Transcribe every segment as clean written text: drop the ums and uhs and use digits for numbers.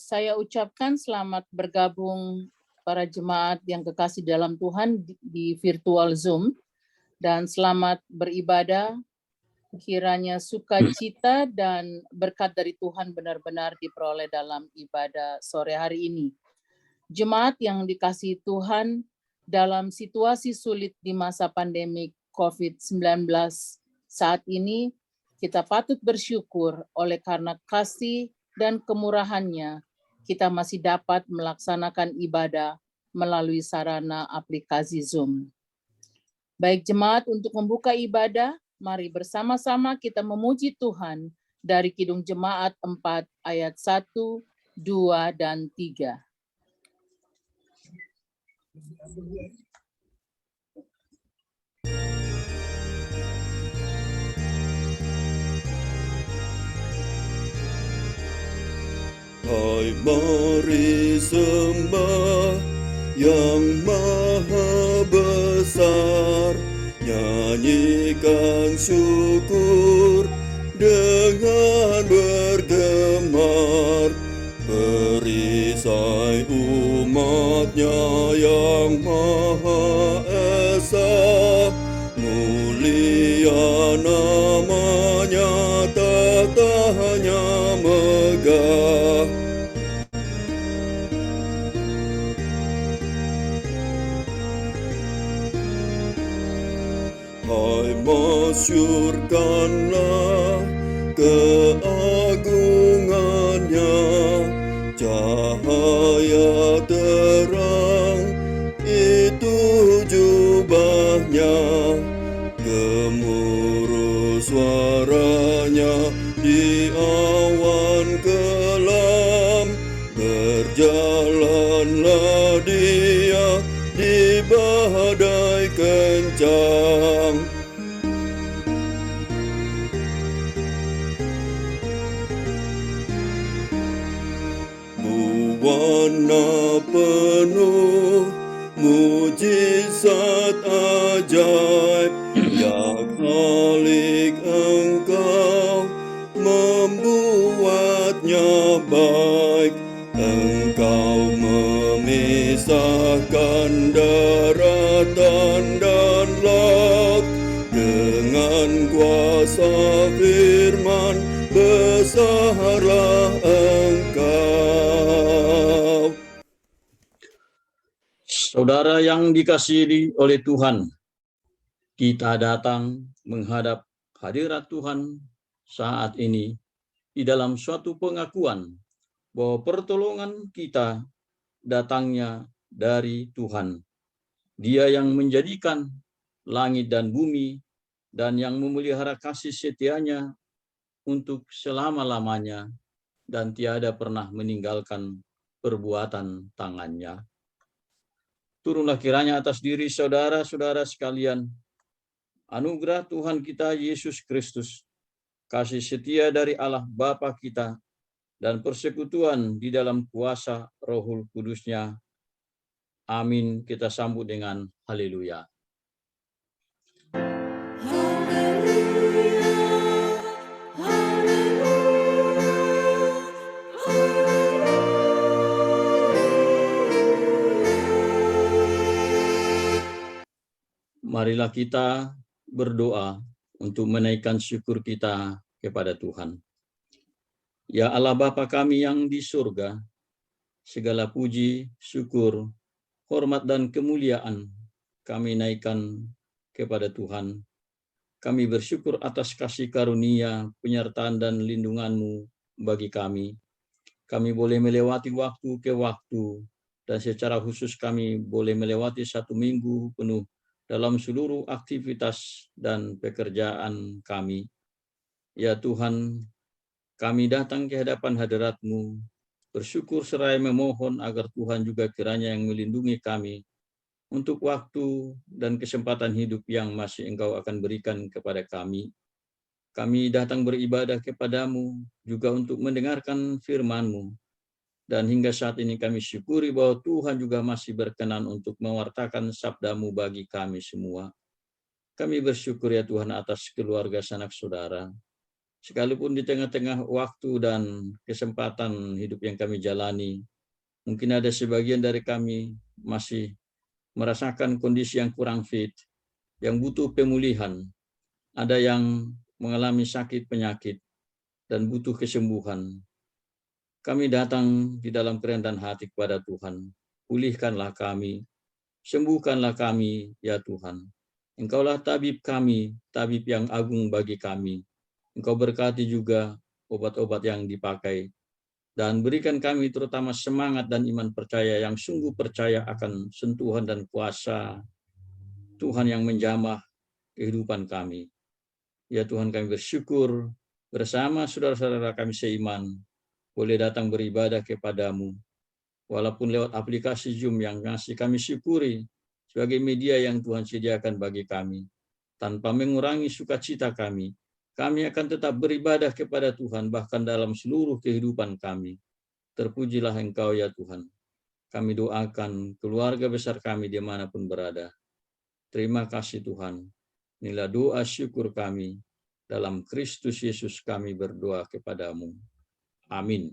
Saya ucapkan selamat bergabung para jemaat yang kekasih dalam Tuhan di virtual Zoom, dan selamat beribadah. Kiranya sukacita dan berkat dari Tuhan benar-benar diperoleh dalam ibadah sore hari ini. Jemaat yang dikasihi Tuhan, dalam situasi sulit di masa pandemi COVID-19 saat ini, kita patut bersyukur oleh karena kasih dan kemurahannya, kita masih dapat melaksanakan ibadah melalui sarana aplikasi Zoom. Baik jemaat, untuk membuka ibadah, mari bersama-sama kita memuji Tuhan dari Kidung Jemaat 4 ayat 1, 2, dan 3. Hai, mari sembah yang maha besar, nyanyikan syukur dengan bergemar, perisai umatnya yang maha esa, mulia namanya, tahtanya megah. Hai, masyurkanlah keagungannya, cahaya terang itu jubahnya, gemuruh suaranya di awan kelam, berjalanlah dia di badai kencang. Buana penuh mujizat ajaib, ya Khalik engkau membuatnya baik. Engkau memisahkan daratan dan laut, dengan kuasa firman besarlah engkau. Saudara yang dikasihi oleh Tuhan, kita datang menghadap hadirat Tuhan saat ini di dalam suatu pengakuan bahwa pertolongan kita datangnya dari Tuhan. Dia yang menjadikan langit dan bumi dan yang memelihara kasih setianya untuk selama-lamanya dan tiada pernah meninggalkan perbuatan tangannya. Turunlah kiranya atas diri saudara-saudara sekalian anugerah Tuhan kita Yesus Kristus, kasih setia dari Allah Bapa kita, dan persekutuan di dalam kuasa Roh Kudus-Nya. Amin. Kita sambut dengan haleluya. Marilah kita berdoa untuk menaikkan syukur kita kepada Tuhan. Ya Allah Bapa kami yang di surga, segala puji, syukur, hormat dan kemuliaan kami naikkan kepada Tuhan. Kami bersyukur atas kasih karunia, penyertaan dan lindungan-Mu bagi kami. Kami boleh melewati waktu ke waktu, dan secara khusus kami boleh melewati 1 minggu penuh dalam seluruh aktivitas dan pekerjaan kami. Ya Tuhan, kami datang ke hadapan hadirat-Mu, bersyukur seraya memohon agar Tuhan juga kiranya yang melindungi kami untuk waktu dan kesempatan hidup yang masih Engkau akan berikan kepada kami. Kami datang beribadah kepada-Mu juga untuk mendengarkan firman-Mu. Dan hingga saat ini kami syukuri bahwa Tuhan juga masih berkenan untuk mewartakan sabda-Mu bagi kami semua. Kami bersyukur ya Tuhan atas keluarga sanak saudara. sekalipun di tengah-tengah waktu dan kesempatan hidup yang kami jalani, mungkin ada sebagian dari kami masih merasakan kondisi yang kurang fit, yang butuh pemulihan, ada yang mengalami sakit penyakit, dan butuh kesembuhan. Kami datang di dalam kerendahan hati kepada Tuhan. Pulihkanlah kami, sembuhkanlah kami, ya Tuhan. Engkaulah tabib kami, tabib yang agung bagi kami. Engkau berkati juga obat-obat yang dipakai. Dan berikan kami terutama semangat dan iman percaya yang sungguh percaya akan sentuhan dan kuasa Tuhan yang menjamah kehidupan kami. Ya Tuhan, kami bersyukur bersama saudara-saudara kami seiman boleh datang beribadah kepadamu, walaupun lewat aplikasi Zoom yang masih kami syukuri sebagai media yang Tuhan sediakan bagi kami. Tanpa mengurangi sukacita kami akan tetap beribadah kepada Tuhan bahkan dalam seluruh kehidupan kami. Terpujilah Engkau ya Tuhan. Kami doakan keluarga besar kami dimanapun berada. Terima kasih Tuhan. Inilah doa syukur kami. Dalam Kristus Yesus kami berdoa kepadamu. Amin.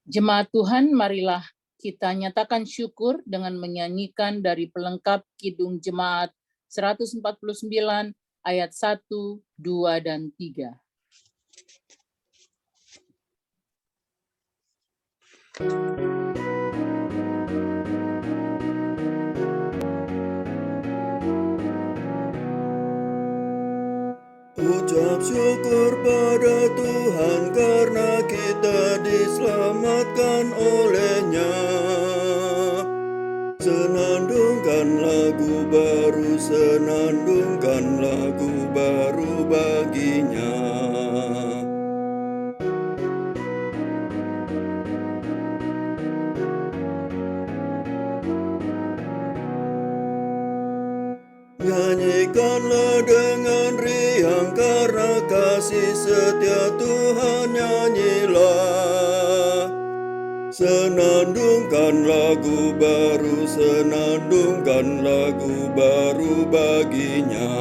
Jemaat Tuhan, marilah kita nyatakan syukur dengan menyanyikan dari pelengkap Kidung Jemaat 149 ayat 1, 2, dan 3. Ucap syukur pada Tuhan karena kita diselamatkan oleh-Nya. Senandungkan lagu baru, senandungkan lagu baru bagi-Nya. Nyanyikanlah dengan riang karena kasih setia Tuhan, nyanyilah. Senandungkan lagu baru, senandungkan lagu baru bagi-Nya.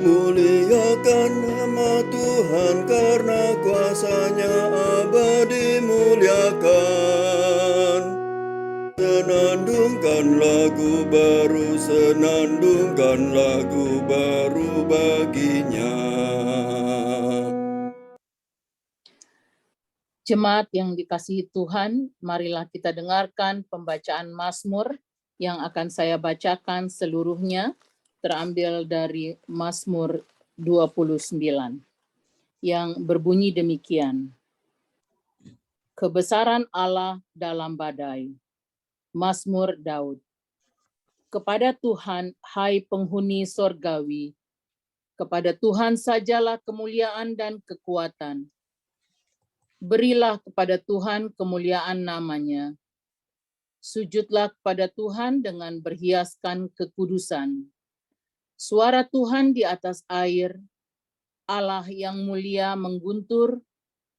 Muliakan nama Tuhan karena kuasa-Nya abadi, muliakan. Senandungkan lagu baru, senandungkan lagu baru bagi-Nya. Jemaat yang dikasihi Tuhan, marilah kita dengarkan pembacaan Mazmur yang akan saya bacakan seluruhnya, terambil dari Mazmur 29, yang berbunyi demikian. Kebesaran Allah dalam badai. Mazmur Daud. Kepada Tuhan, hai penghuni sorgawi, kepada Tuhan sajalah kemuliaan dan kekuatan. Berilah kepada Tuhan kemuliaan namanya. Sujudlah kepada Tuhan dengan berhiaskan kekudusan. Suara Tuhan di atas air, Allah yang mulia mengguntur,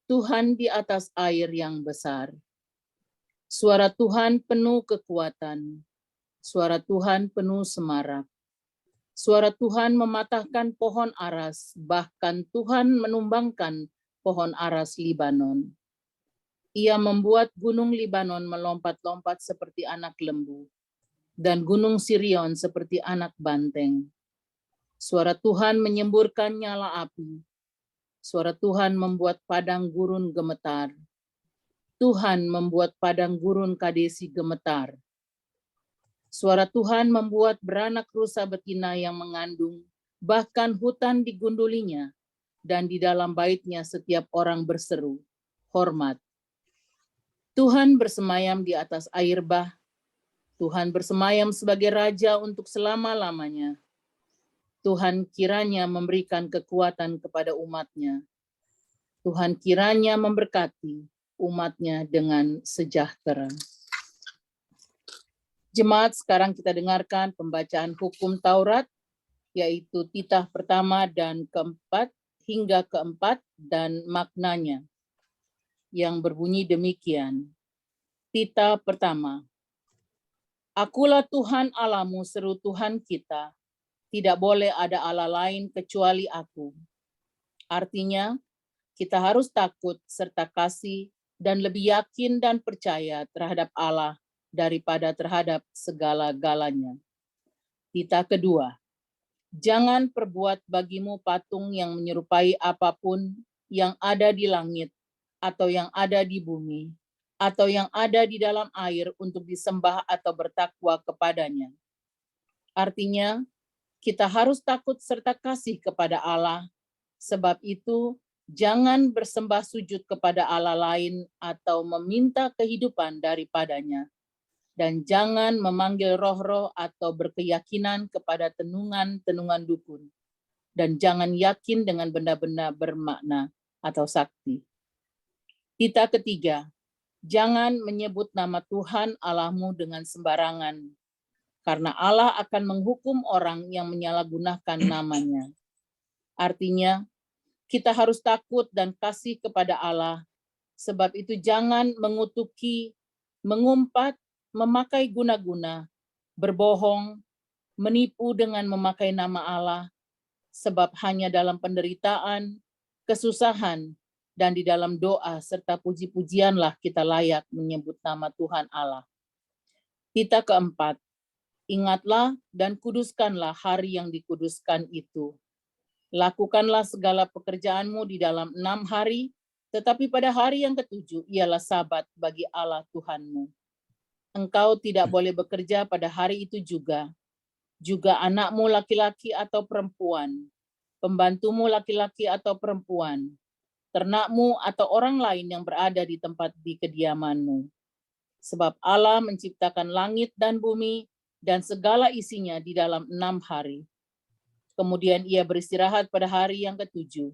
Tuhan di atas air yang besar. Suara Tuhan penuh kekuatan, suara Tuhan penuh semarak. Suara Tuhan mematahkan pohon aras, bahkan Tuhan menumbangkan pohon aras Libanon. Ia membuat gunung Libanon melompat-lompat seperti anak lembu, dan gunung Sirion seperti anak banteng. Suara Tuhan menyemburkan nyala api. Suara Tuhan membuat padang gurun gemetar. Tuhan membuat padang gurun Kadesi gemetar. Suara Tuhan membuat beranak rusa betina yang mengandung, bahkan hutan digundulinya, dan di dalam baitnya setiap orang berseru, hormat. Tuhan bersemayam di atas air bah. Tuhan bersemayam sebagai Raja untuk selama-lamanya. Tuhan kiranya memberikan kekuatan kepada umat-Nya. Tuhan kiranya memberkati umat-Nya dengan sejahtera. Jemaat, sekarang kita dengarkan pembacaan hukum Taurat, yaitu titah pertama dan keempat hingga keempat dan maknanya. yang berbunyi demikian. Tita pertama. Akulah Tuhan Allahmu, seru Tuhan kita. Tidak boleh ada Allah lain kecuali aku. Artinya, kita harus takut serta kasih dan lebih yakin dan percaya terhadap Allah daripada terhadap segala-galanya. Tita kedua. Jangan perbuat bagimu patung yang menyerupai apapun yang ada di langit atau yang ada di bumi atau yang ada di dalam air untuk disembah atau bertakwa kepadanya. Artinya, kita harus takut serta kasih kepada Allah. Sebab itu, jangan bersembah sujud kepada Allah lain atau meminta kehidupan daripadanya. Dan jangan memanggil roh-roh atau berkeyakinan kepada tenungan-tenungan dukun. Dan jangan yakin dengan benda-benda bermakna atau sakti. Tita ketiga, jangan menyebut nama Tuhan Allahmu dengan sembarangan, karena Allah akan menghukum orang yang menyalahgunakan namanya. Artinya, kita harus takut dan kasih kepada Allah, sebab itu jangan mengutuki, mengumpat, memakai guna-guna, berbohong, menipu dengan memakai nama Allah, sebab hanya dalam penderitaan, kesusahan, dan di dalam doa serta puji-pujianlah kita layak menyebut nama Tuhan Allah. Tita keempat, ingatlah dan kuduskanlah hari yang dikuduskan itu. Lakukanlah segala pekerjaanmu di dalam 6 hari, tetapi pada hari yang ke-7 ialah Sabat bagi Allah Tuhanmu. Engkau tidak boleh bekerja pada hari itu juga. Juga anakmu laki-laki atau perempuan, pembantumu laki-laki atau perempuan, ternakmu atau orang lain yang berada di tempat di kediamanmu. Sebab Allah menciptakan langit dan bumi dan segala isinya di dalam 6 hari. Kemudian ia beristirahat pada hari yang ke-7.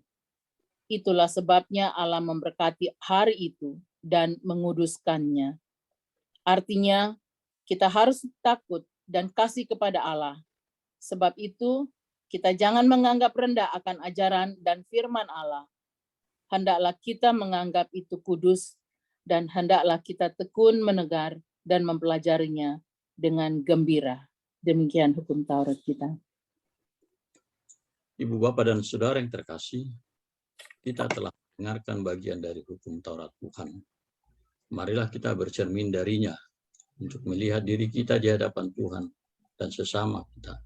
Itulah sebabnya Allah memberkati hari itu dan menguduskannya. Artinya, kita harus takut dan kasih kepada Allah. Sebab itu, kita jangan menganggap rendah akan ajaran dan firman Allah. Hendaklah kita menganggap itu kudus, dan hendaklah kita tekun menegar dan mempelajarinya dengan gembira. Demikian hukum Taurat kita. Ibu, Bapak, dan Saudara yang terkasih, kita telah mendengarkan bagian dari hukum Taurat Tuhan. Marilah kita bercermin darinya untuk melihat diri kita di hadapan Tuhan dan sesama kita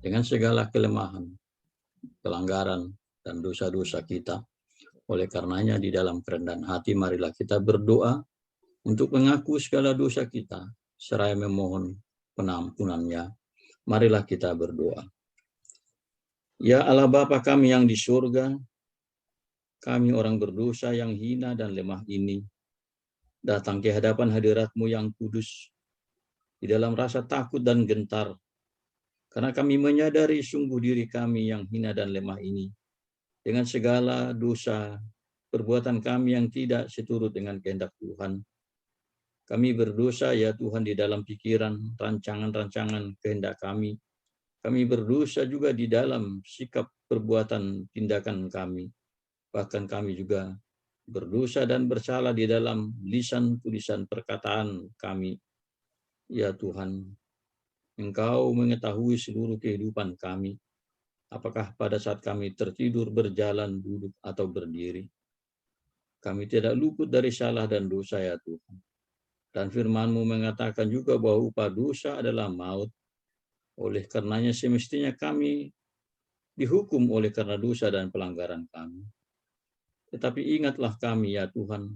dengan segala kelemahan, pelanggaran, dan dosa-dosa kita. Oleh karenanya di dalam kerendahan hati marilah kita berdoa untuk mengaku segala dosa kita seraya memohon penampunannya. Marilah kita berdoa. Ya Allah Bapa kami yang di surga, kami orang berdosa yang hina dan lemah ini datang ke hadapan hadirat-Mu yang kudus di dalam rasa takut dan gentar, karena kami menyadari sungguh diri kami yang hina dan lemah ini dengan segala dosa perbuatan kami yang tidak seturut dengan kehendak Tuhan. Kami berdosa ya Tuhan di dalam pikiran, rancangan-rancangan kehendak kami. Kami berdosa juga di dalam sikap perbuatan tindakan kami. Bahkan kami juga berdosa dan bersalah di dalam lisan tulisan perkataan kami. Ya Tuhan, Engkau mengetahui seluruh kehidupan kami. Apakah pada saat kami tertidur, berjalan, duduk, atau berdiri. Kami tidak luput dari salah dan dosa ya Tuhan. Dan firman-Mu mengatakan juga bahwa upah dosa adalah maut. Oleh karenanya semestinya kami dihukum oleh karena dosa dan pelanggaran kami. Tetapi ingatlah kami ya Tuhan,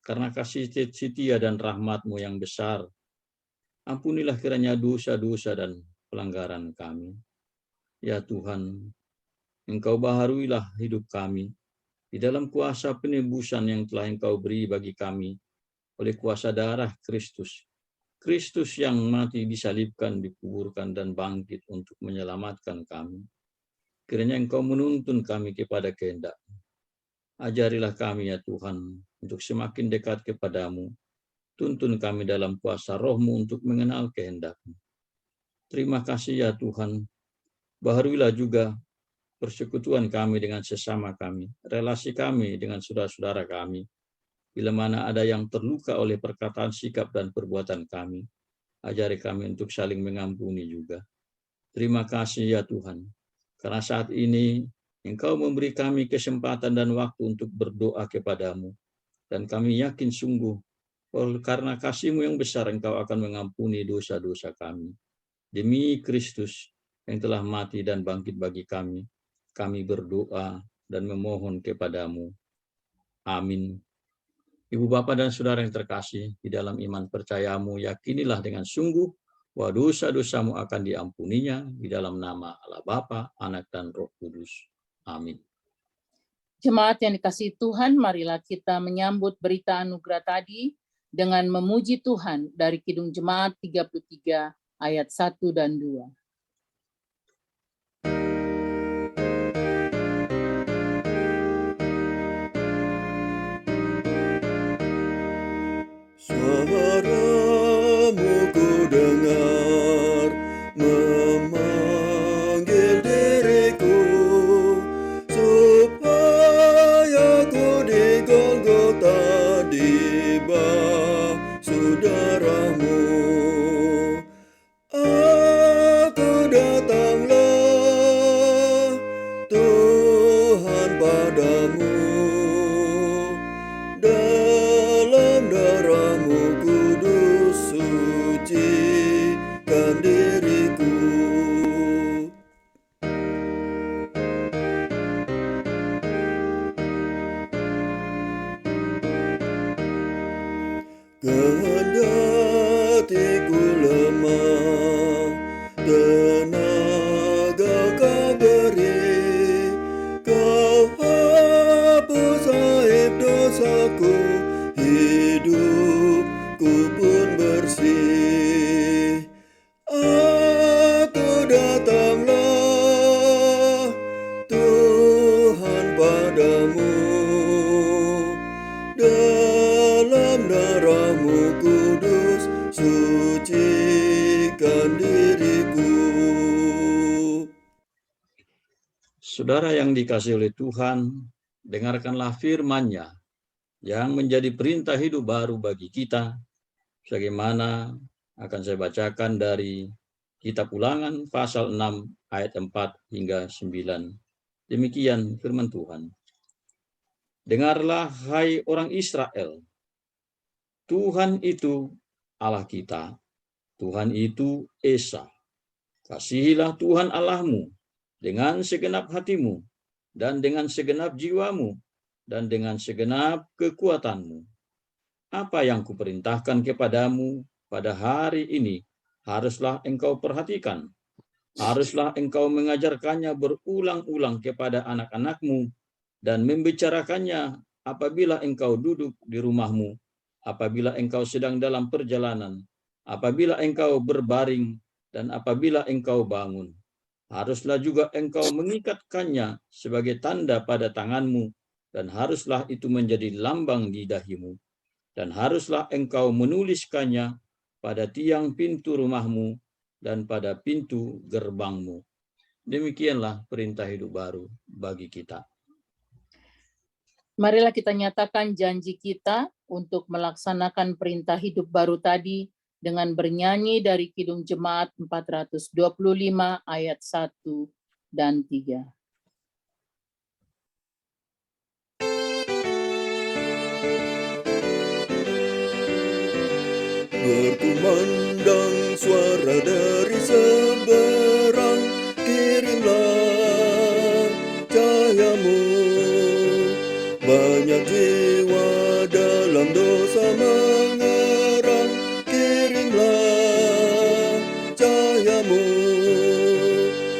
karena kasih setia dan rahmat-Mu yang besar, ampunilah kiranya dosa-dosa dan pelanggaran kami. Ya Tuhan, Engkau baharuilah hidup kami di dalam kuasa penebusan yang telah Engkau beri bagi kami oleh kuasa darah Kristus. Kristus yang mati disalibkan, dikuburkan, dan bangkit untuk menyelamatkan kami. Kiranya Engkau menuntun kami kepada kehendak-Mu. Ajarilah kami ya Tuhan untuk semakin dekat kepadamu. Tuntun kami dalam kuasa Roh-Mu untuk mengenal kehendak-Mu. Terima kasih ya Tuhan. Baharuilah juga persekutuan kami dengan sesama kami, relasi kami dengan saudara-saudara kami, bila mana ada yang terluka oleh perkataan, sikap, dan perbuatan kami. Ajari kami untuk saling mengampuni juga. Terima kasih ya Tuhan, karena saat ini Engkau memberi kami kesempatan dan waktu untuk berdoa kepadamu. Dan kami yakin sungguh, karena kasih-Mu yang besar, Engkau akan mengampuni dosa-dosa kami. Demi Kristus yang telah mati dan bangkit bagi kami berdoa dan memohon kepadamu. Amin. Ibu Bapa dan Saudara yang terkasih, di dalam iman percayamu, yakinilah dengan sungguh bahwa dosa-dosamu akan diampuninya di dalam nama Allah Bapa, Anak, dan Roh Kudus. Amin. Jemaat yang dikasihi Tuhan, marilah kita menyambut berita anugerah tadi dengan memuji Tuhan dari Kidung Jemaat 33 ayat 1 dan 2. Suaramu ku dengar memanggil diriku, supaya ku di Golgota di basuh darah-Mu. Aku datanglah Tuhan padamu, dalam darah-Mu kudus sucikan diriku. Kendati ku lemah, tenaga Kau beri, Kau hapus aib dosaku, hidupku pun bersih. Aku datanglah Tuhan padamu, dalam darah-Mu kudus sucikan diriku. Saudara yang dikasihi oleh Tuhan, dengarkanlah firman-Nya yang menjadi perintah hidup baru bagi kita, sebagaimana akan saya bacakan dari Kitab Ulangan pasal 6 ayat 4 hingga 9. Demikian firman Tuhan. Dengarlah hai orang Israel, Tuhan itu Allah kita, Tuhan itu Esa. Kasihilah Tuhan Allahmu dengan segenap hatimu, dan dengan segenap jiwamu, dan dengan segenap kekuatanmu. Apa yang kuperintahkan kepadamu pada hari ini, haruslah engkau perhatikan. Haruslah engkau mengajarkannya berulang-ulang kepada anak-anakmu, dan membicarakannya apabila engkau duduk di rumahmu, apabila engkau sedang dalam perjalanan, apabila engkau berbaring, dan apabila engkau bangun. Haruslah juga engkau mengikatkannya sebagai tanda pada tanganmu, dan haruslah itu menjadi lambang di dahimu. Dan haruslah engkau menuliskannya pada tiang pintu rumahmu dan pada pintu gerbangmu. Demikianlah perintah hidup baru bagi kita. Marilah kita nyatakan janji kita untuk melaksanakan perintah hidup baru tadi dengan bernyanyi dari Kidung Jemaat 425 ayat 1 dan 3. Berkumandang suara dari seberang, kirimlah cahayamu. Banyak jiwa dalam dosa mengerang, kirimlah cahayamu.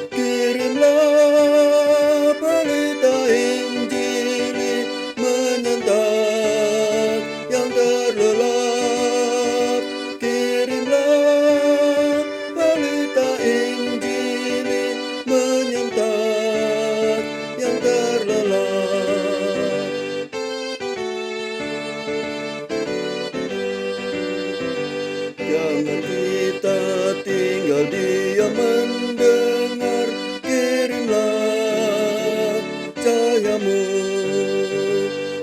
Kirimlah pelita Injil menyentak yang terlelap. Kirimlah pelita Injil menyentak yang terlelap. Jangan kita tinggal diam mendengar, kirimlah cahayamu.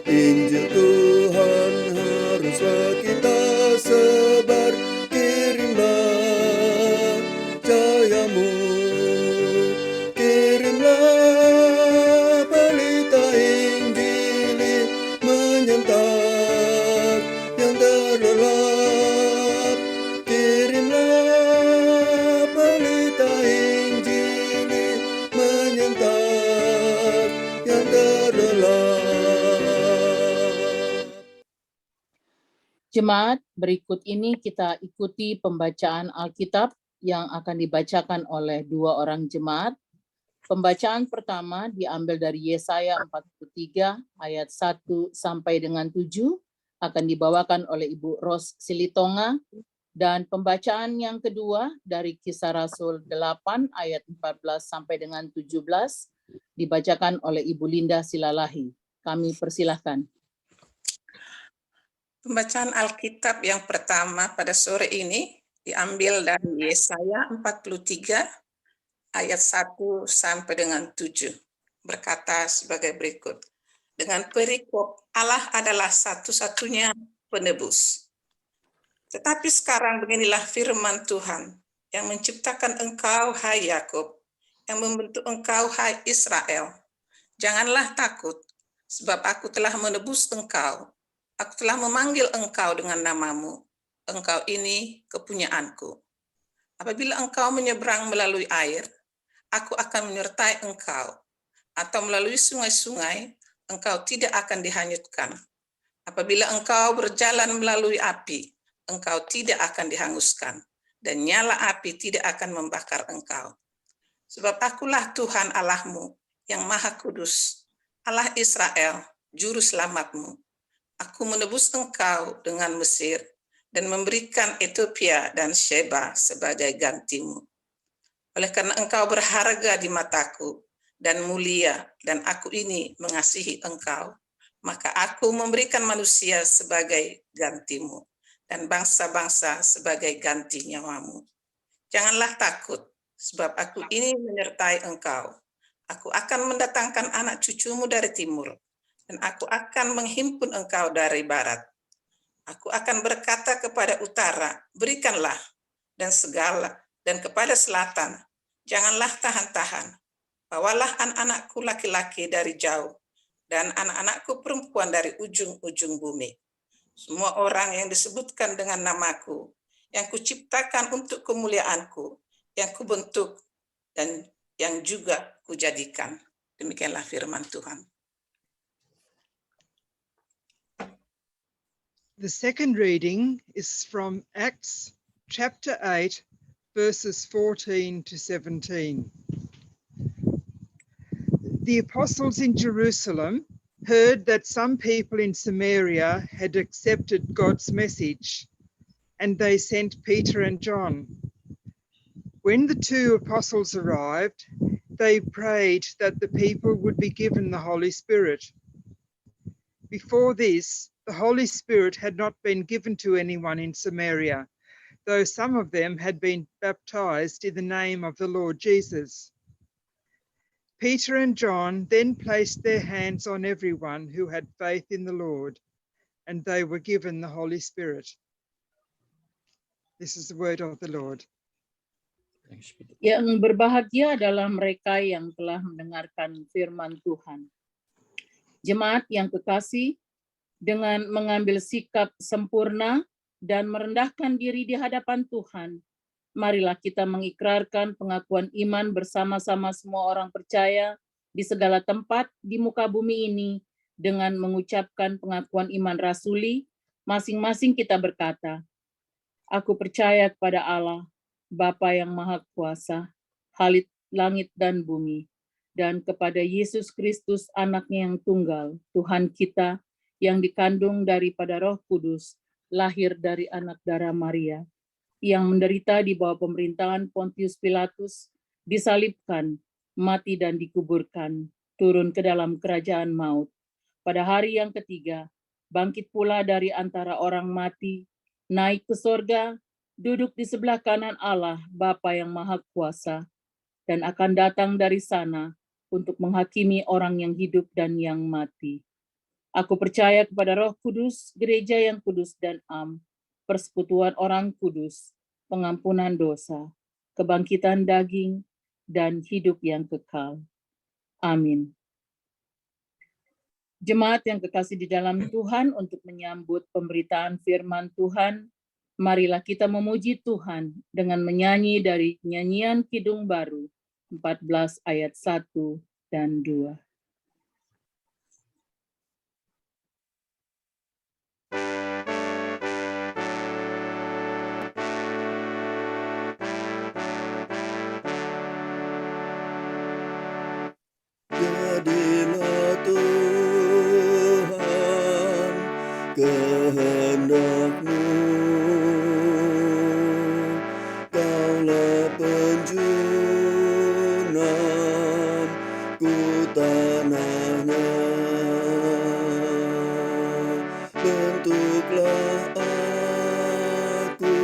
Injil Tuhan Jemaat, berikut ini kita ikuti pembacaan Alkitab yang akan dibacakan oleh dua orang jemaat. Pembacaan pertama diambil dari Yesaya 43 ayat 1 sampai dengan 7 akan dibawakan oleh Ibu Ros Silitonga, dan pembacaan yang kedua dari Kisah Rasul 8 ayat 14 sampai dengan 17 dibacakan oleh Ibu Linda Silalahi. Kami persilahkan. Pembacaan Alkitab yang pertama pada sore ini diambil dari Yesaya 43 ayat 1 sampai dengan 7. Berkata sebagai berikut. Dengan perikop, Allah adalah satu-satunya penebus. Tetapi sekarang beginilah firman Tuhan yang menciptakan engkau, hai Yakub, yang membentuk engkau, hai Israel. Janganlah takut, sebab aku telah menebus engkau. Aku telah memanggil engkau dengan namamu. Engkau ini kepunyaanku. Apabila engkau menyeberang melalui air, aku akan menyertai engkau. Atau melalui sungai-sungai, engkau tidak akan dihanyutkan. Apabila engkau berjalan melalui api, engkau tidak akan dihanguskan. Dan nyala api tidak akan membakar engkau. Sebab akulah Tuhan Allahmu yang Maha Kudus, Allah Israel, Juru Selamatmu. Aku menebus engkau dengan Mesir dan memberikan Ethiopia dan Sheba sebagai gantimu. Oleh karena engkau berharga di mataku dan mulia, dan aku ini mengasihi engkau, maka aku memberikan manusia sebagai gantimu dan bangsa-bangsa sebagai ganti nyawamu. Janganlah takut, sebab aku ini menyertai engkau. Aku akan mendatangkan anak cucumu dari timur, dan aku akan menghimpun engkau dari barat. Aku akan berkata kepada utara, berikanlah, dan kepada selatan, janganlah tahan-tahan. Bawalah anak-anakku laki-laki dari jauh, dan anak-anakku perempuan dari ujung-ujung bumi. Semua orang yang disebutkan dengan namaku, yang kuciptakan untuk kemuliaanku, yang kubentuk, dan yang juga kujadikan. Demikianlah firman Tuhan. The second reading is from Acts chapter 8, verses 14 to 17. The apostles in Jerusalem heard that some people in Samaria had accepted God's message, and they sent Peter and John. When the two apostles arrived, they prayed that the people would be given the Holy Spirit. Before this, the Holy Spirit had not been given to anyone in Samaria, though some of them had been baptized in the name of the Lord Jesus. Peter and John then placed their hands on everyone who had faith in the Lord, and they were given the Holy Spirit. This is the word of the Lord. Yang berbahagia adalah mereka yang telah mendengarkan firman Tuhan. Jemaat yang kekasih, dengan mengambil sikap sempurna dan merendahkan diri di hadapan Tuhan, marilah kita mengikrarkan pengakuan iman bersama-sama semua orang percaya di segala tempat di muka bumi ini dengan mengucapkan pengakuan iman rasuli. Masing-masing kita berkata, aku percaya kepada Allah, Bapa yang Maha Kuasa, Khalik langit dan bumi, dan kepada Yesus Kristus anaknya yang tunggal, Tuhan kita, yang dikandung daripada Roh Kudus, lahir dari anak darah Maria, yang menderita di bawah pemerintahan Pontius Pilatus, disalibkan, mati dan dikuburkan, turun ke dalam kerajaan maut. Pada hari yang ketiga, bangkit pula dari antara orang mati, naik ke sorga, duduk di sebelah kanan Allah, Bapa yang Maha Kuasa, dan akan datang dari sana untuk menghakimi orang yang hidup dan yang mati. Aku percaya kepada Roh Kudus, gereja yang kudus dan am, persekutuan orang kudus, pengampunan dosa, kebangkitan daging, dan hidup yang kekal. Amin. Jemaat yang kekasih di dalam Tuhan, untuk menyambut pemberitaan firman Tuhan, marilah kita memuji Tuhan dengan menyanyi dari nyanyian Kidung Baru 14 ayat 1 dan 2. kehendak-Mu. Kaulah penjunan ku tanahnya. Bentuklah aku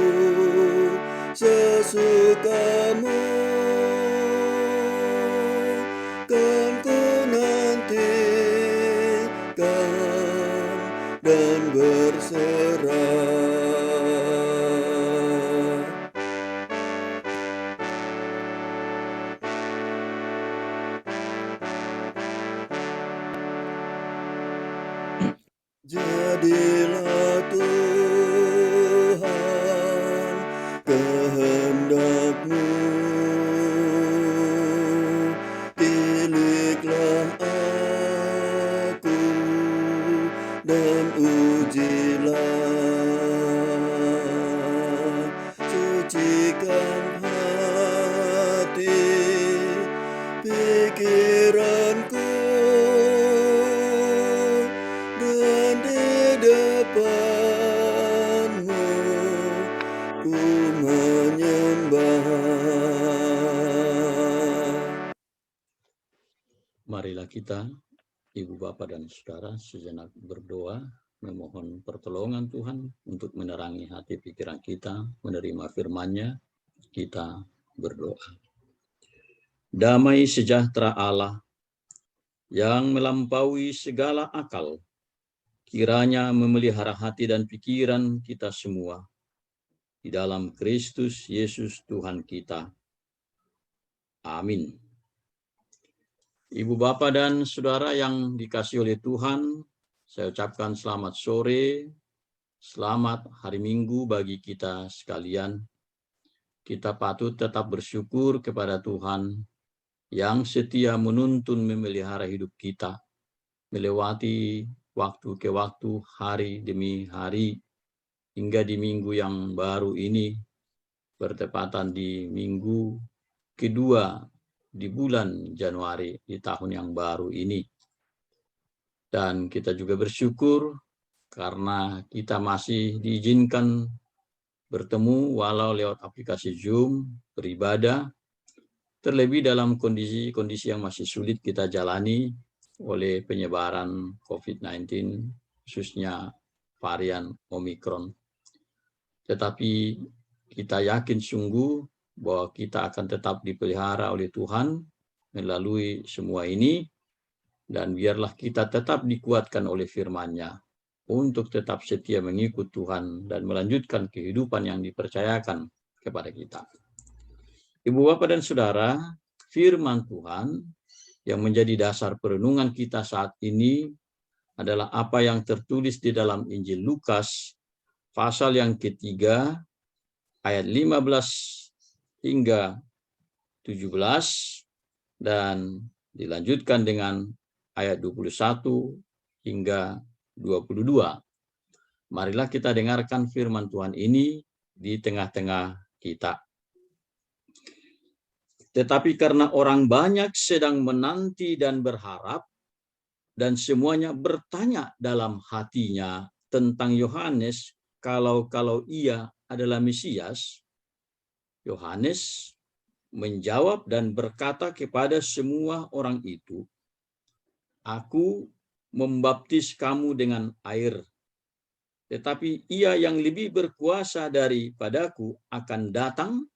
sesuka-Mu. Kan ku nantikan dan berserah. Jadilah Tuhan kehendak-Mu. Tiliklah aku dan ujilah. Sucikan hati pikiranku, dan di depan-Mu ku menyembah. Marilah kita, Ibu Bapa dan Saudara, sejenak berdoa, memohon pertolongan Tuhan untuk menerangi hati pikiran kita, menerima firman-Nya. Kita berdoa. Damai sejahtera Allah yang melampaui segala akal, kiranya memelihara hati dan pikiran kita semua di dalam Kristus Yesus Tuhan kita. Amin. Ibu Bapa dan Saudara yang dikasihi oleh Tuhan, saya ucapkan selamat sore, selamat hari Minggu bagi kita sekalian. Kita patut tetap bersyukur kepada Tuhan yang setia menuntun memelihara hidup kita, melewati waktu ke waktu, hari demi hari, hingga di minggu yang baru ini, bertepatan di minggu kedua di bulan Januari di tahun yang baru ini. Dan kita juga bersyukur karena kita masih diizinkan bertemu walau lewat aplikasi Zoom, beribadah, terlebih dalam kondisi yang masih sulit kita jalani oleh penyebaran COVID-19, khususnya varian Omikron. Tetapi kita yakin sungguh bahwa kita akan tetap dipelihara oleh Tuhan melalui semua ini, dan biarlah kita tetap dikuatkan oleh firman-Nya untuk tetap setia mengikut Tuhan dan melanjutkan kehidupan yang dipercayakan kepada kita. Ibu Bapa dan Saudara, firman Tuhan yang menjadi dasar perenungan kita saat ini adalah apa yang tertulis di dalam Injil Lukas pasal yang ketiga ayat 15 hingga 17 dan dilanjutkan dengan ayat 21 hingga 22. Marilah kita dengarkan firman Tuhan ini di tengah-tengah kita. Tetapi karena orang banyak sedang menanti dan berharap, dan semuanya bertanya dalam hatinya tentang Yohanes, kalau ia adalah Mesias, Yohanes menjawab dan berkata kepada semua orang itu, "Aku membaptis kamu dengan air, tetapi ia yang lebih berkuasa daripadaku akan datang,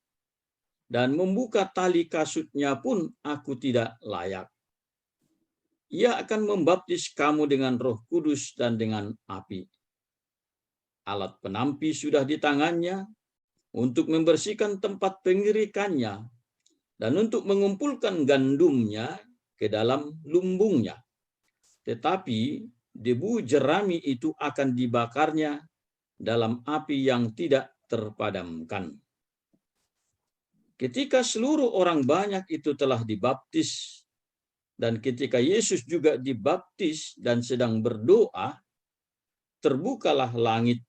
dan membuka tali kasutnya pun aku tidak layak. Ia akan membaptis kamu dengan Roh Kudus dan dengan api. Alat penampi sudah di tangannya untuk membersihkan tempat pengirikannya dan untuk mengumpulkan gandumnya ke dalam lumbungnya. Tetapi debu jerami itu akan dibakarnya dalam api yang tidak terpadamkan." Ketika seluruh orang banyak itu telah dibaptis, dan ketika Yesus juga dibaptis dan sedang berdoa, terbukalah langit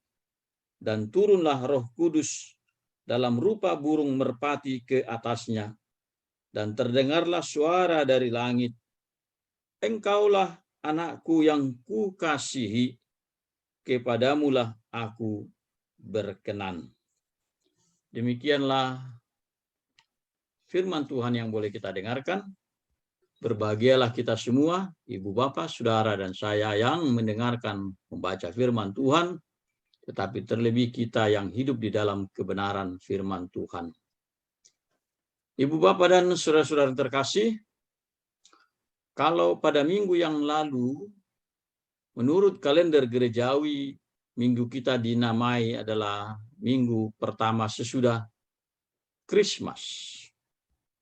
dan turunlah Roh Kudus dalam rupa burung merpati ke atasnya, dan terdengarlah suara dari langit, "Engkaulah anakku yang kukasihi, kepadamulah aku berkenan. Demikianlah firman Tuhan yang boleh kita dengarkan. Berbahagialah kita semua, ibu bapak, saudara, dan saya yang mendengarkan membaca firman Tuhan, tetapi terlebih kita yang hidup di dalam kebenaran firman Tuhan. Ibu bapak dan saudara-saudara terkasih, kalau pada minggu yang lalu, menurut kalender gerejawi, minggu kita dinamai adalah minggu pertama sesudah Christmas.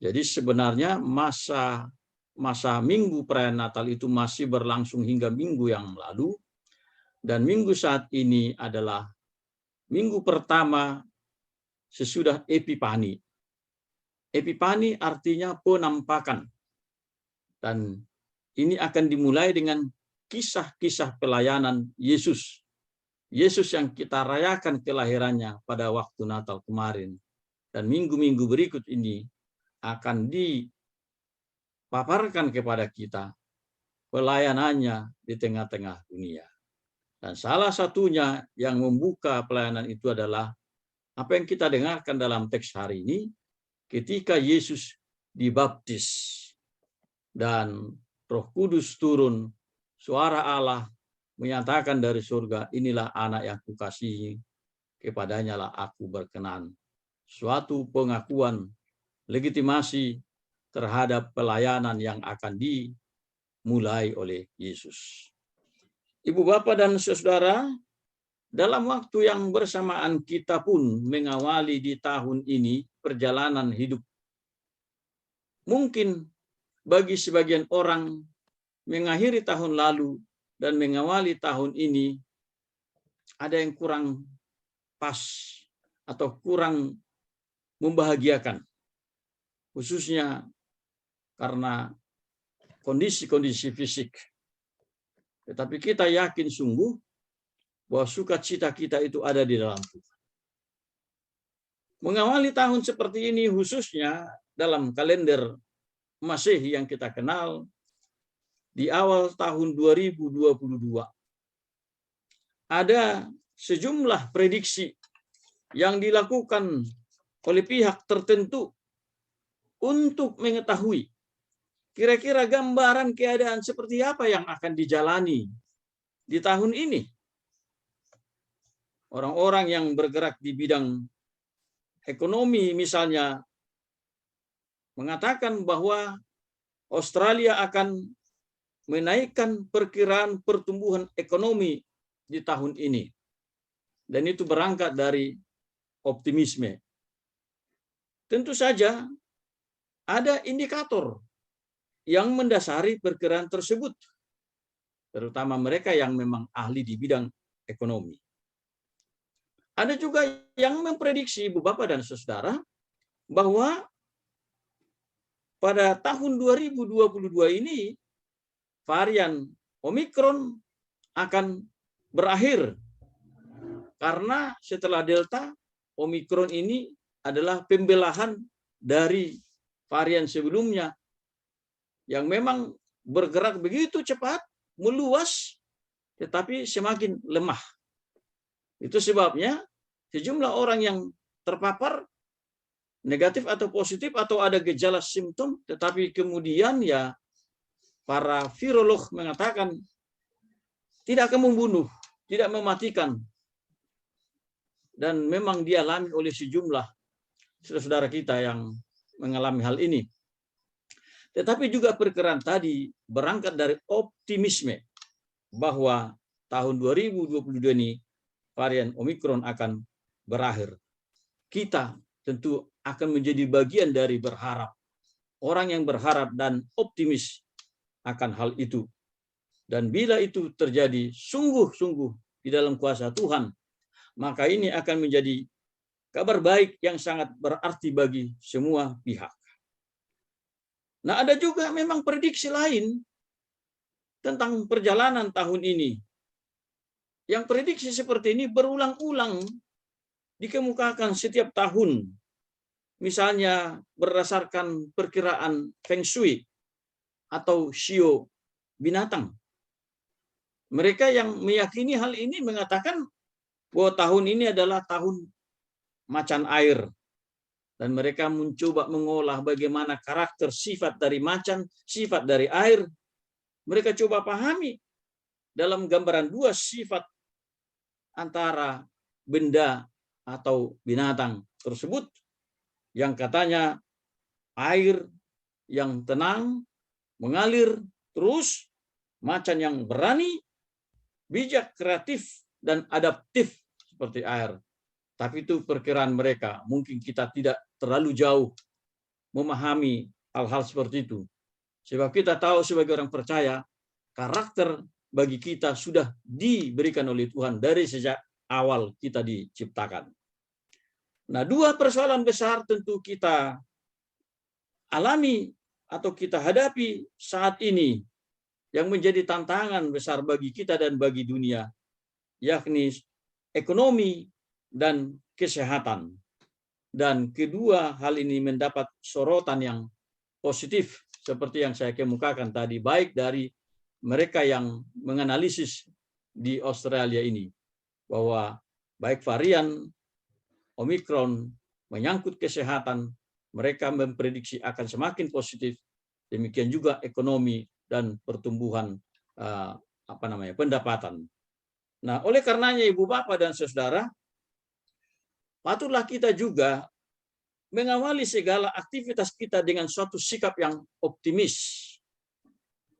Jadi sebenarnya masa minggu perayaan Natal itu masih berlangsung hingga minggu yang lalu, dan minggu saat ini adalah minggu pertama sesudah Epifani. Epifani artinya penampakan, dan ini akan dimulai dengan kisah-kisah pelayanan Yesus. Yesus yang kita rayakan kelahirannya pada waktu Natal kemarin, dan minggu-minggu berikut ini akan dipaparkan kepada kita pelayanannya di tengah-tengah dunia. Dan salah satunya yang membuka pelayanan itu adalah apa yang kita dengarkan dalam teks hari ini, ketika Yesus dibaptis dan Roh Kudus turun, suara Allah menyatakan dari surga, inilah anak yang kukasihi, kepadanya lah aku berkenan. Suatu pengakuan legitimasi terhadap pelayanan yang akan dimulai oleh Yesus. Ibu bapak dan saudara, dalam waktu yang bersamaan kita pun mengawali di tahun ini perjalanan hidup. Mungkin bagi sebagian orang mengakhiri tahun lalu dan mengawali tahun ini ada yang kurang pas atau kurang membahagiakan, khususnya karena kondisi-kondisi fisik. Tetapi kita yakin sungguh bahwa sukacita kita itu ada di dalam Tuhan. Mengawali tahun seperti ini, khususnya dalam kalender Masehi yang kita kenal, di awal tahun 2022, ada sejumlah prediksi yang dilakukan oleh pihak tertentu untuk mengetahui kira-kira gambaran keadaan seperti apa yang akan dijalani di tahun ini. Orang-orang yang bergerak di bidang ekonomi misalnya mengatakan bahwa Australia akan menaikkan perkiraan pertumbuhan ekonomi di tahun ini. Dan itu berangkat dari optimisme. Tentu saja ada indikator yang mendasari perkiraan tersebut, terutama mereka yang memang ahli di bidang ekonomi. Ada juga yang memprediksi, ibu bapak dan saudara, bahwa pada tahun 2022 ini varian Omikron akan berakhir, karena setelah Delta, Omikron ini adalah pembelahan dari varian sebelumnya yang memang bergerak begitu cepat, meluas, tetapi semakin lemah. Itu sebabnya sejumlah orang yang terpapar negatif atau positif atau ada gejala simptom, tetapi kemudian ya para virolog mengatakan tidak akan membunuh, tidak mematikan. Dan memang dialami oleh sejumlah saudara-saudara kita yang mengalami hal ini. Tetapi juga perkiraan tadi berangkat dari optimisme bahwa tahun 2022 ini varian Omikron akan berakhir. Kita tentu akan menjadi bagian dari berharap. Orang yang berharap dan optimis akan hal itu. Dan bila itu terjadi sungguh-sungguh di dalam kuasa Tuhan, maka ini akan menjadi kabar baik yang sangat berarti bagi semua pihak. Nah, ada juga memang prediksi lain tentang perjalanan tahun ini. Yang prediksi seperti ini berulang-ulang dikemukakan setiap tahun. Misalnya berdasarkan perkiraan Feng Shui atau Shio binatang. Mereka yang meyakini hal ini mengatakan bahwa tahun ini adalah tahun macan air. Dan mereka mencoba mengolah bagaimana karakter sifat dari macan, sifat dari air. Mereka coba pahami dalam gambaran dua sifat antara benda atau binatang tersebut, yang katanya air yang tenang, mengalir terus, macan yang berani, bijak, kreatif, dan adaptif seperti air. Tapi itu perkiraan mereka. Mungkin kita tidak terlalu jauh memahami hal-hal seperti itu. Sebab kita tahu sebagai orang percaya, karakter bagi kita sudah diberikan oleh Tuhan dari sejak awal kita diciptakan. Nah, dua persoalan besar tentu kita alami atau kita hadapi saat ini yang menjadi tantangan besar bagi kita dan bagi dunia, yakni ekonomi dan kesehatan. Dan kedua hal ini mendapat sorotan yang positif seperti yang saya kemukakan tadi, baik dari mereka yang menganalisis di Australia ini, bahwa baik varian Omikron menyangkut kesehatan, mereka memprediksi akan semakin positif. Demikian juga ekonomi dan pertumbuhan pendapatan. Nah, oleh karenanya Ibu Bapak dan Saudara, patutlah kita juga mengawali segala aktivitas kita dengan suatu sikap yang optimis.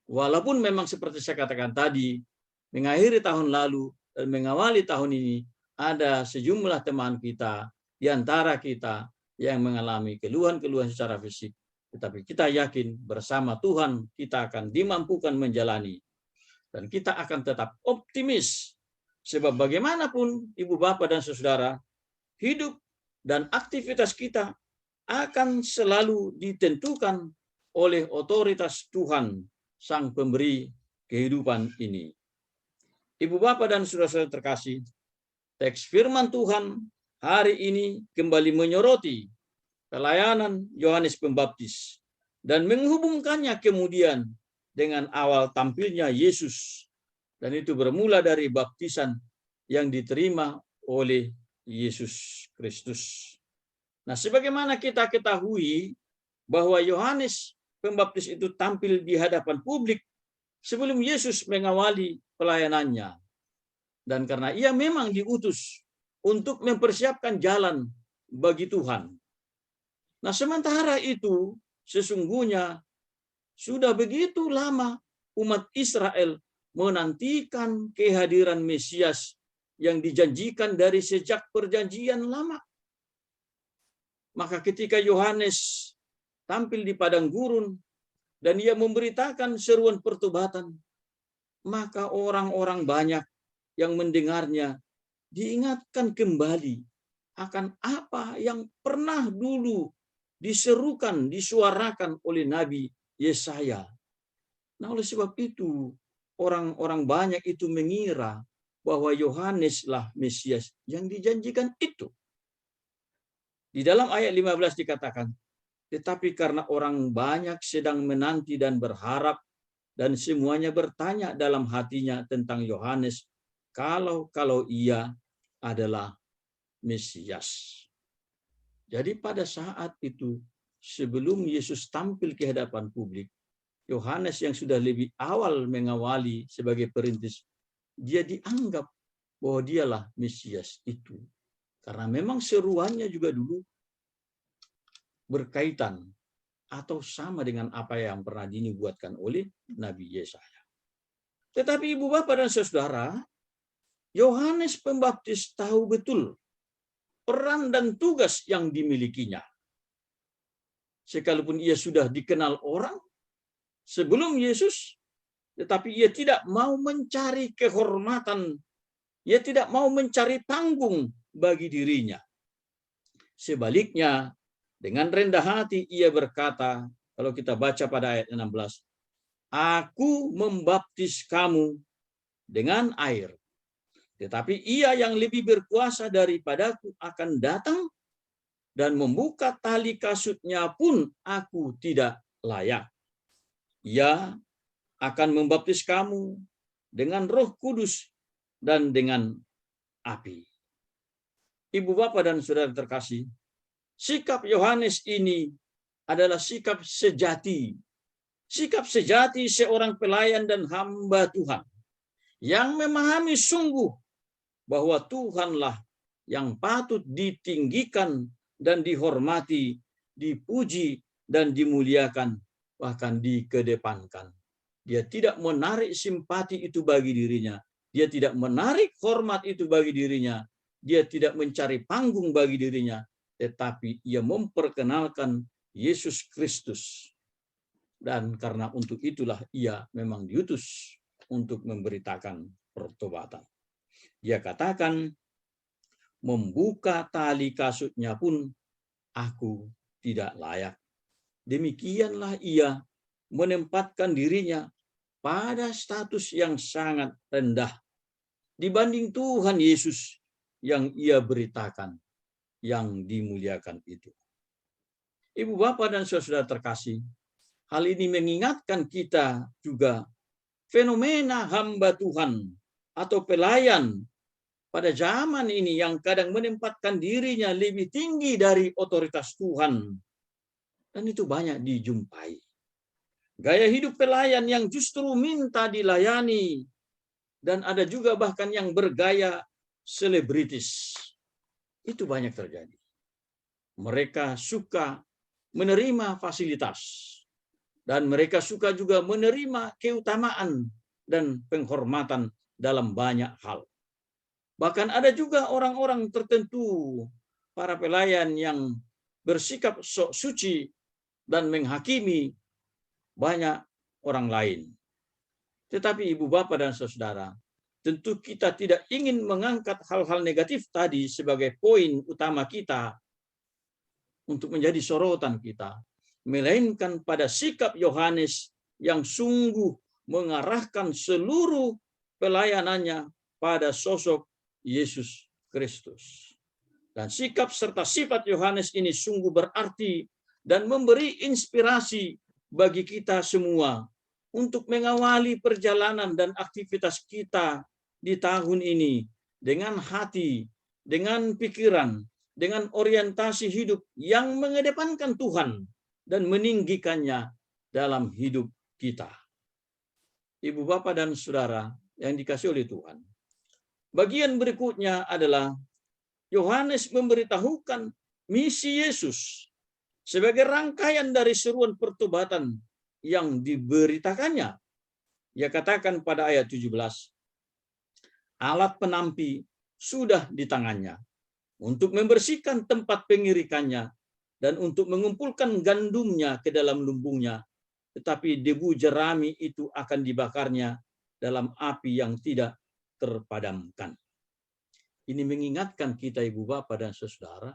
Walaupun memang seperti saya katakan tadi, mengakhiri tahun lalu dan mengawali tahun ini, ada sejumlah teman kita di antara kita yang mengalami keluhan-keluhan secara fisik. Tetapi kita yakin bersama Tuhan kita akan dimampukan menjalani. Dan kita akan tetap optimis. Sebab bagaimanapun Ibu Bapak dan Saudara, hidup dan aktivitas kita akan selalu ditentukan oleh otoritas Tuhan, Sang Pemberi kehidupan ini. Ibu Bapak dan Saudara-saudara terkasih, teks firman Tuhan hari ini kembali menyoroti pelayanan Yohanes Pembaptis dan menghubungkannya kemudian dengan awal tampilnya Yesus. Dan itu bermula dari baptisan yang diterima oleh Yesus Kristus. Nah, sebagaimana kita ketahui bahwa Yohanes Pembaptis itu tampil di hadapan publik sebelum Yesus mengawali pelayanannya. Dan karena ia memang diutus untuk mempersiapkan jalan bagi Tuhan. Nah, sementara itu sesungguhnya sudah begitu lama umat Israel menantikan kehadiran Mesias yang dijanjikan dari sejak perjanjian lama. Maka ketika Yohanes tampil di padang gurun dan ia memberitakan seruan pertobatan, maka orang-orang banyak yang mendengarnya diingatkan kembali akan apa yang pernah dulu diserukan, disuarakan oleh Nabi Yesaya. Nah, oleh sebab itu orang-orang banyak itu mengira bahwa Yohaneslah Mesias yang dijanjikan itu. Di dalam ayat 15 dikatakan, tetapi karena orang banyak sedang menanti dan berharap, dan semuanya bertanya dalam hatinya tentang Yohanes, kalau ia adalah Mesias. Jadi pada saat itu, sebelum Yesus tampil ke hadapan publik, Yohanes yang sudah lebih awal mengawali sebagai perintis, dia dianggap bahwa dialah Mesias itu. Karena memang seruannya juga dulu berkaitan atau sama dengan apa yang pernah dinubuatkan oleh Nabi Yesaya. Tetapi Ibu Bapak dan Saudara, Yohanes Pembaptis tahu betul peran dan tugas yang dimilikinya. Sekalipun ia sudah dikenal orang sebelum Yesus, tetapi ia tidak mau mencari kehormatan, ia tidak mau mencari panggung bagi dirinya. Sebaliknya, dengan rendah hati ia berkata, kalau kita baca pada ayat 16, Aku membaptis kamu dengan air, tetapi ia yang lebih berkuasa daripadaku akan datang, dan membuka tali kasutnya pun aku tidak layak. Ia akan membaptis kamu dengan Roh Kudus, dan dengan api. Ibu Bapak dan Saudara terkasih, sikap Yohanes ini adalah sikap sejati. Sikap sejati seorang pelayan dan hamba Tuhan yang memahami sungguh bahwa Tuhanlah yang patut ditinggikan dan dihormati, dipuji dan dimuliakan, bahkan dikedepankan. Dia tidak menarik simpati itu bagi dirinya. Dia tidak menarik hormat itu bagi dirinya. Dia tidak mencari panggung bagi dirinya, tetapi ia memperkenalkan Yesus Kristus. Dan karena untuk itulah ia memang diutus untuk memberitakan pertobatan. Dia katakan, membuka tali kasutnya pun aku tidak layak. Demikianlah ia menempatkan dirinya pada status yang sangat rendah dibanding Tuhan Yesus yang ia beritakan, yang dimuliakan itu. Ibu Bapak dan Saudara terkasih, hal ini mengingatkan kita juga fenomena hamba Tuhan atau pelayan pada zaman ini yang kadang menempatkan dirinya lebih tinggi dari otoritas Tuhan. Dan itu banyak dijumpai. Gaya hidup pelayan yang justru minta dilayani. Dan ada juga bahkan yang bergaya selebritis. Itu banyak terjadi. Mereka suka menerima fasilitas. Dan mereka suka juga menerima keutamaan dan penghormatan dalam banyak hal. Bahkan ada juga orang-orang tertentu, para pelayan yang bersikap sok suci dan menghakimi banyak orang lain. Tetapi Ibu Bapak dan Saudara, tentu kita tidak ingin mengangkat hal-hal negatif tadi sebagai poin utama kita untuk menjadi sorotan kita, melainkan pada sikap Yohanes yang sungguh mengarahkan seluruh pelayanannya pada sosok Yesus Kristus. Dan sikap serta sifat Yohanes ini sungguh berarti dan memberi inspirasi bagi kita semua untuk mengawali perjalanan dan aktivitas kita di tahun ini dengan hati, dengan pikiran, dengan orientasi hidup yang mengedepankan Tuhan dan meninggikannya dalam hidup kita. Ibu Bapak dan Saudara yang dikasihi oleh Tuhan, bagian berikutnya adalah Yohanes memberitahukan misi Yesus sebagai rangkaian dari seruan pertobatan yang diberitakannya. Ia katakan pada ayat 17, alat penampi sudah di tangannya untuk membersihkan tempat pengirikannya dan untuk mengumpulkan gandumnya ke dalam lumbungnya, tetapi debu jerami itu akan dibakarnya dalam api yang tidak terpadamkan. Ini mengingatkan kita Ibu Bapak dan Saudara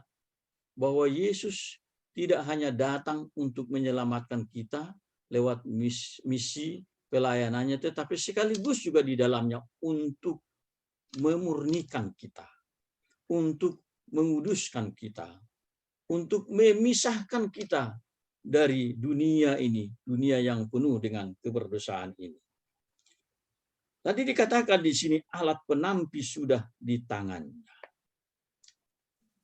bahwa Yesus tidak hanya datang untuk menyelamatkan kita lewat misi pelayanannya, tetapi sekaligus juga di dalamnya untuk memurnikan kita, untuk menguduskan kita, untuk memisahkan kita dari dunia ini, dunia yang penuh dengan keberdosaan ini. Tadi dikatakan di sini alat penampi sudah di tangannya.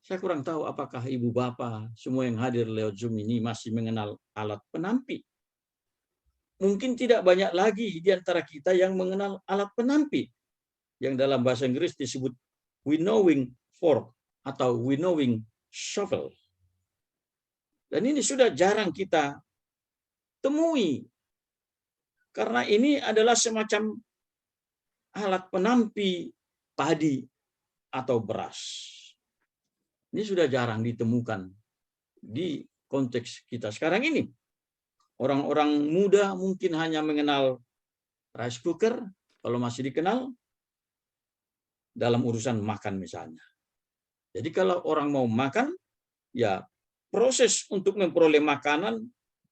Saya kurang tahu apakah Ibu Bapak semua yang hadir lewat Zoom ini masih mengenal alat penampi. Mungkin tidak banyak lagi di antara kita yang mengenal alat penampi, yang dalam bahasa Inggris disebut winnowing fork atau winnowing shovel. Dan ini sudah jarang kita temui, karena ini adalah semacam alat penampi padi atau beras. Ini sudah jarang ditemukan di konteks kita sekarang ini. Orang-orang muda mungkin hanya mengenal rice cooker, kalau masih dikenal, dalam urusan makan misalnya. Jadi kalau orang mau makan, ya proses untuk memperoleh makanan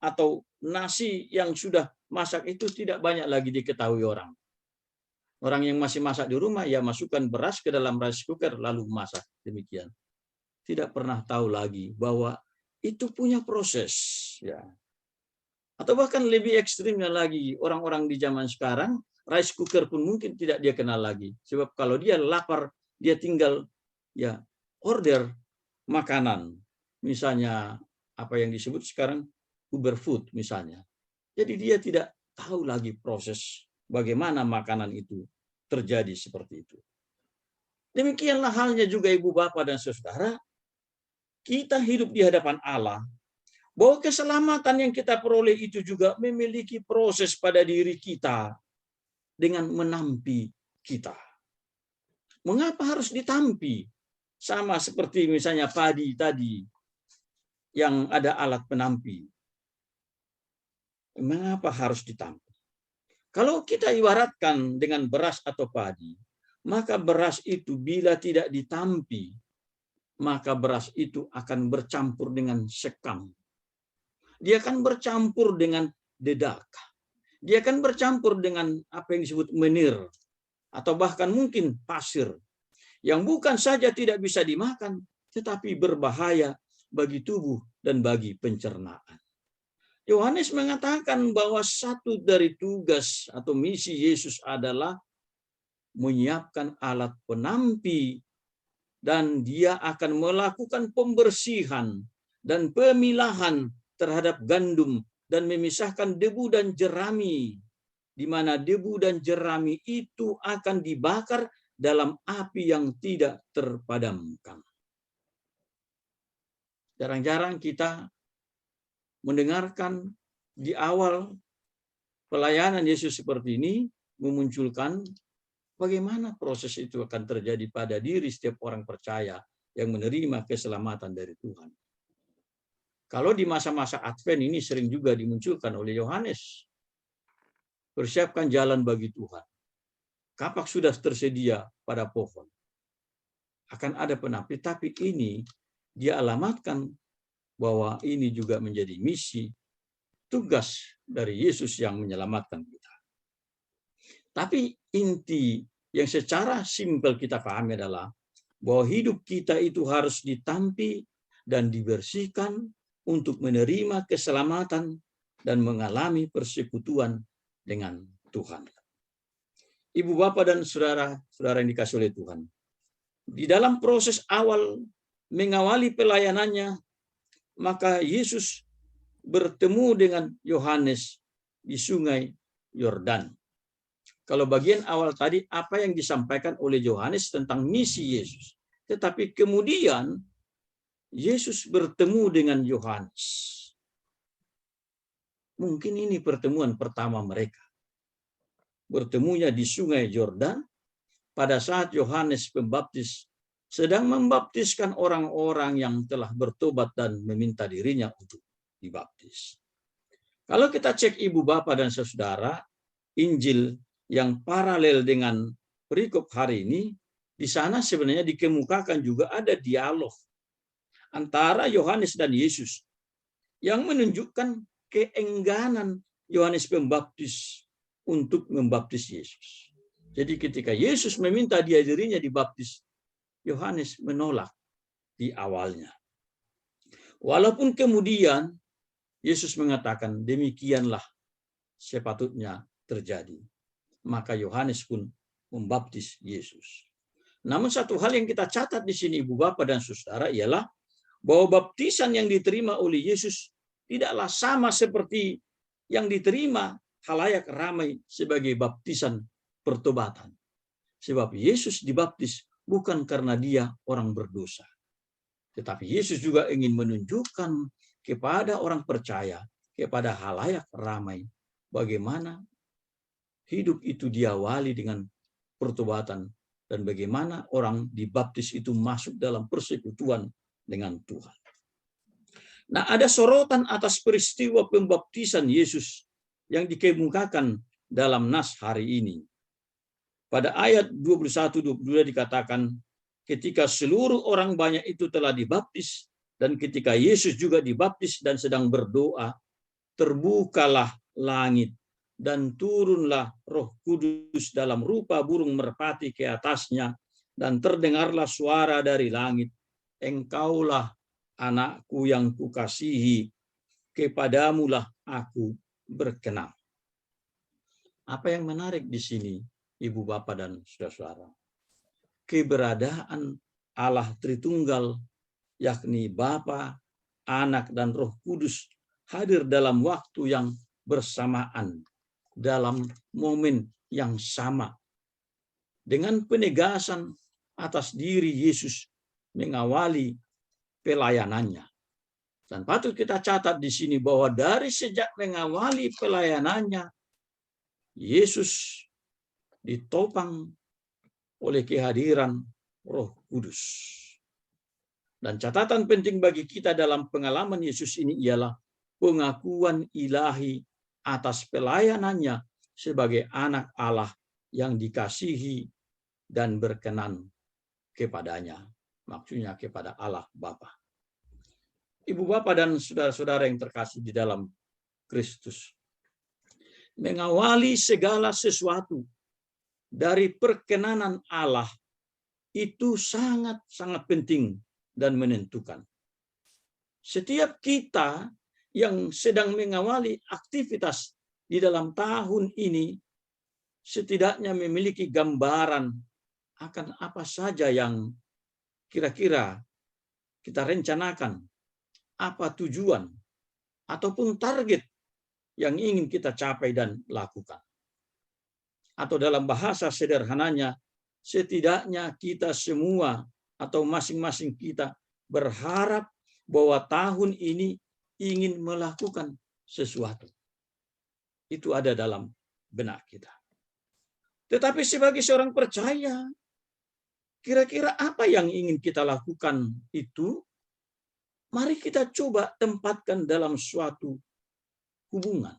atau nasi yang sudah masak itu tidak banyak lagi diketahui orang. Orang yang masih masak di rumah, ya masukkan beras ke dalam rice cooker lalu masak, demikian. Tidak pernah tahu lagi bahwa itu punya proses, ya. Atau bahkan lebih ekstrimnya lagi, orang-orang di zaman sekarang rice cooker pun mungkin tidak dia kenal lagi. Sebab kalau dia lapar, dia tinggal ya order makanan. Misalnya apa yang disebut sekarang Uber Food misalnya. Jadi dia tidak tahu lagi proses bagaimana makanan itu terjadi seperti itu. Demikianlah halnya juga ibu bapak dan saudara, kita hidup di hadapan Allah, bahwa keselamatan yang kita peroleh itu juga memiliki proses pada diri kita dengan menampi kita. Mengapa harus ditampi? Sama seperti misalnya padi tadi yang ada alat penampi. Mengapa harus ditampi? Kalau kita ibaratkan dengan beras atau padi, maka beras itu bila tidak ditampi, maka beras itu akan bercampur dengan sekam. Dia akan bercampur dengan dedak. Dia akan bercampur dengan apa yang disebut menir, atau bahkan mungkin pasir, yang bukan saja tidak bisa dimakan, tetapi berbahaya bagi tubuh dan bagi pencernaan. Yohanes mengatakan bahwa satu dari tugas atau misi Yesus adalah menyiapkan alat penampi, dan dia akan melakukan pembersihan dan pemilahan terhadap gandum dan memisahkan debu dan jerami, di mana debu dan jerami itu akan dibakar dalam api yang tidak terpadamkan. Jarang-jarang kita mendengarkan di awal pelayanan Yesus seperti ini memunculkan bagaimana proses itu akan terjadi pada diri setiap orang percaya yang menerima keselamatan dari Tuhan. Kalau di masa-masa Advent ini sering juga dimunculkan oleh Yohanes. Persiapkan jalan bagi Tuhan. Kapak sudah tersedia pada pohon. Akan ada penampi, tapi ini dia alamatkan bahwa ini juga menjadi misi, tugas dari Yesus yang menyelamatkan kita. Tapi inti yang secara simpel kita pahami adalah bahwa hidup kita itu harus ditampi dan dibersihkan untuk menerima keselamatan dan mengalami persekutuan dengan Tuhan. Ibu bapak dan saudara-saudara yang dikasihi oleh Tuhan, di dalam proses awal mengawali pelayanannya, maka Yesus bertemu dengan Yohanes di sungai Yordan. Kalau bagian awal tadi apa yang disampaikan oleh Yohanes tentang misi Yesus. Tetapi kemudian Yesus bertemu dengan Yohanes. Mungkin ini pertemuan pertama mereka. Bertemunya di sungai Yordan pada saat Yohanes Pembaptis sedang membaptiskan orang-orang yang telah bertobat dan meminta dirinya untuk dibaptis. Kalau kita cek ibu bapak dan saudara, Injil yang paralel dengan perikop hari ini, di sana sebenarnya dikemukakan juga ada dialog antara Yohanes dan Yesus yang menunjukkan keengganan Yohanes Pembaptis untuk membaptis Yesus. Jadi ketika Yesus meminta dirinya dibaptis, Yohanes menolak di awalnya. Walaupun kemudian Yesus mengatakan demikianlah sepatutnya terjadi. Maka Yohanes pun membaptis Yesus. Namun satu hal yang kita catat di sini ibu bapak dan saudara ialah bahwa baptisan yang diterima oleh Yesus tidaklah sama seperti yang diterima khalayak ramai sebagai baptisan pertobatan. Sebab Yesus dibaptis bukan karena dia orang berdosa. Tetapi Yesus juga ingin menunjukkan kepada orang percaya, kepada khalayak ramai, bagaimana hidup itu diawali dengan pertobatan dan bagaimana orang dibaptis itu masuk dalam persekutuan dengan Tuhan. Nah, ada sorotan atas peristiwa pembaptisan Yesus yang dikemukakan dalam nas hari ini. Pada ayat 21-22 dikatakan, ketika seluruh orang banyak itu telah dibaptis, dan ketika Yesus juga dibaptis dan sedang berdoa, terbukalah langit, dan turunlah Roh Kudus dalam rupa burung merpati ke atasnya, dan terdengarlah suara dari langit, engkaulah anakku yang kukasihi, kepadamulah aku berkenan. Apa yang menarik di sini, Ibu, Bapak, dan saudara-saudara? Keberadaan Allah Tritunggal, yakni Bapa, Anak, dan Roh Kudus hadir dalam waktu yang bersamaan, dalam momen yang sama, dengan penegasan atas diri Yesus mengawali pelayanannya. Dan patut kita catat di sini bahwa dari sejak mengawali pelayanannya, Yesus ditopang oleh kehadiran Roh Kudus. Dan catatan penting bagi kita dalam pengalaman Yesus ini ialah pengakuan ilahi atas pelayanannya sebagai anak Allah yang dikasihi dan berkenan kepadanya. Maksudnya kepada Allah Bapa. Ibu, Bapak, dan saudara-saudara yang terkasih di dalam Kristus. Mengawali segala sesuatu dari perkenanan Allah itu sangat-sangat penting dan menentukan. Setiap kita yang sedang mengawali aktivitas di dalam tahun ini setidaknya memiliki gambaran akan apa saja yang kira-kira kita rencanakan, apa tujuan ataupun target yang ingin kita capai dan lakukan. Atau dalam bahasa sederhananya, setidaknya kita semua atau masing-masing kita berharap bahwa tahun ini ingin melakukan sesuatu. Itu ada dalam benak kita. Tetapi sebagai seorang percaya, kira-kira apa yang ingin kita lakukan itu? Mari kita coba tempatkan dalam suatu hubungan.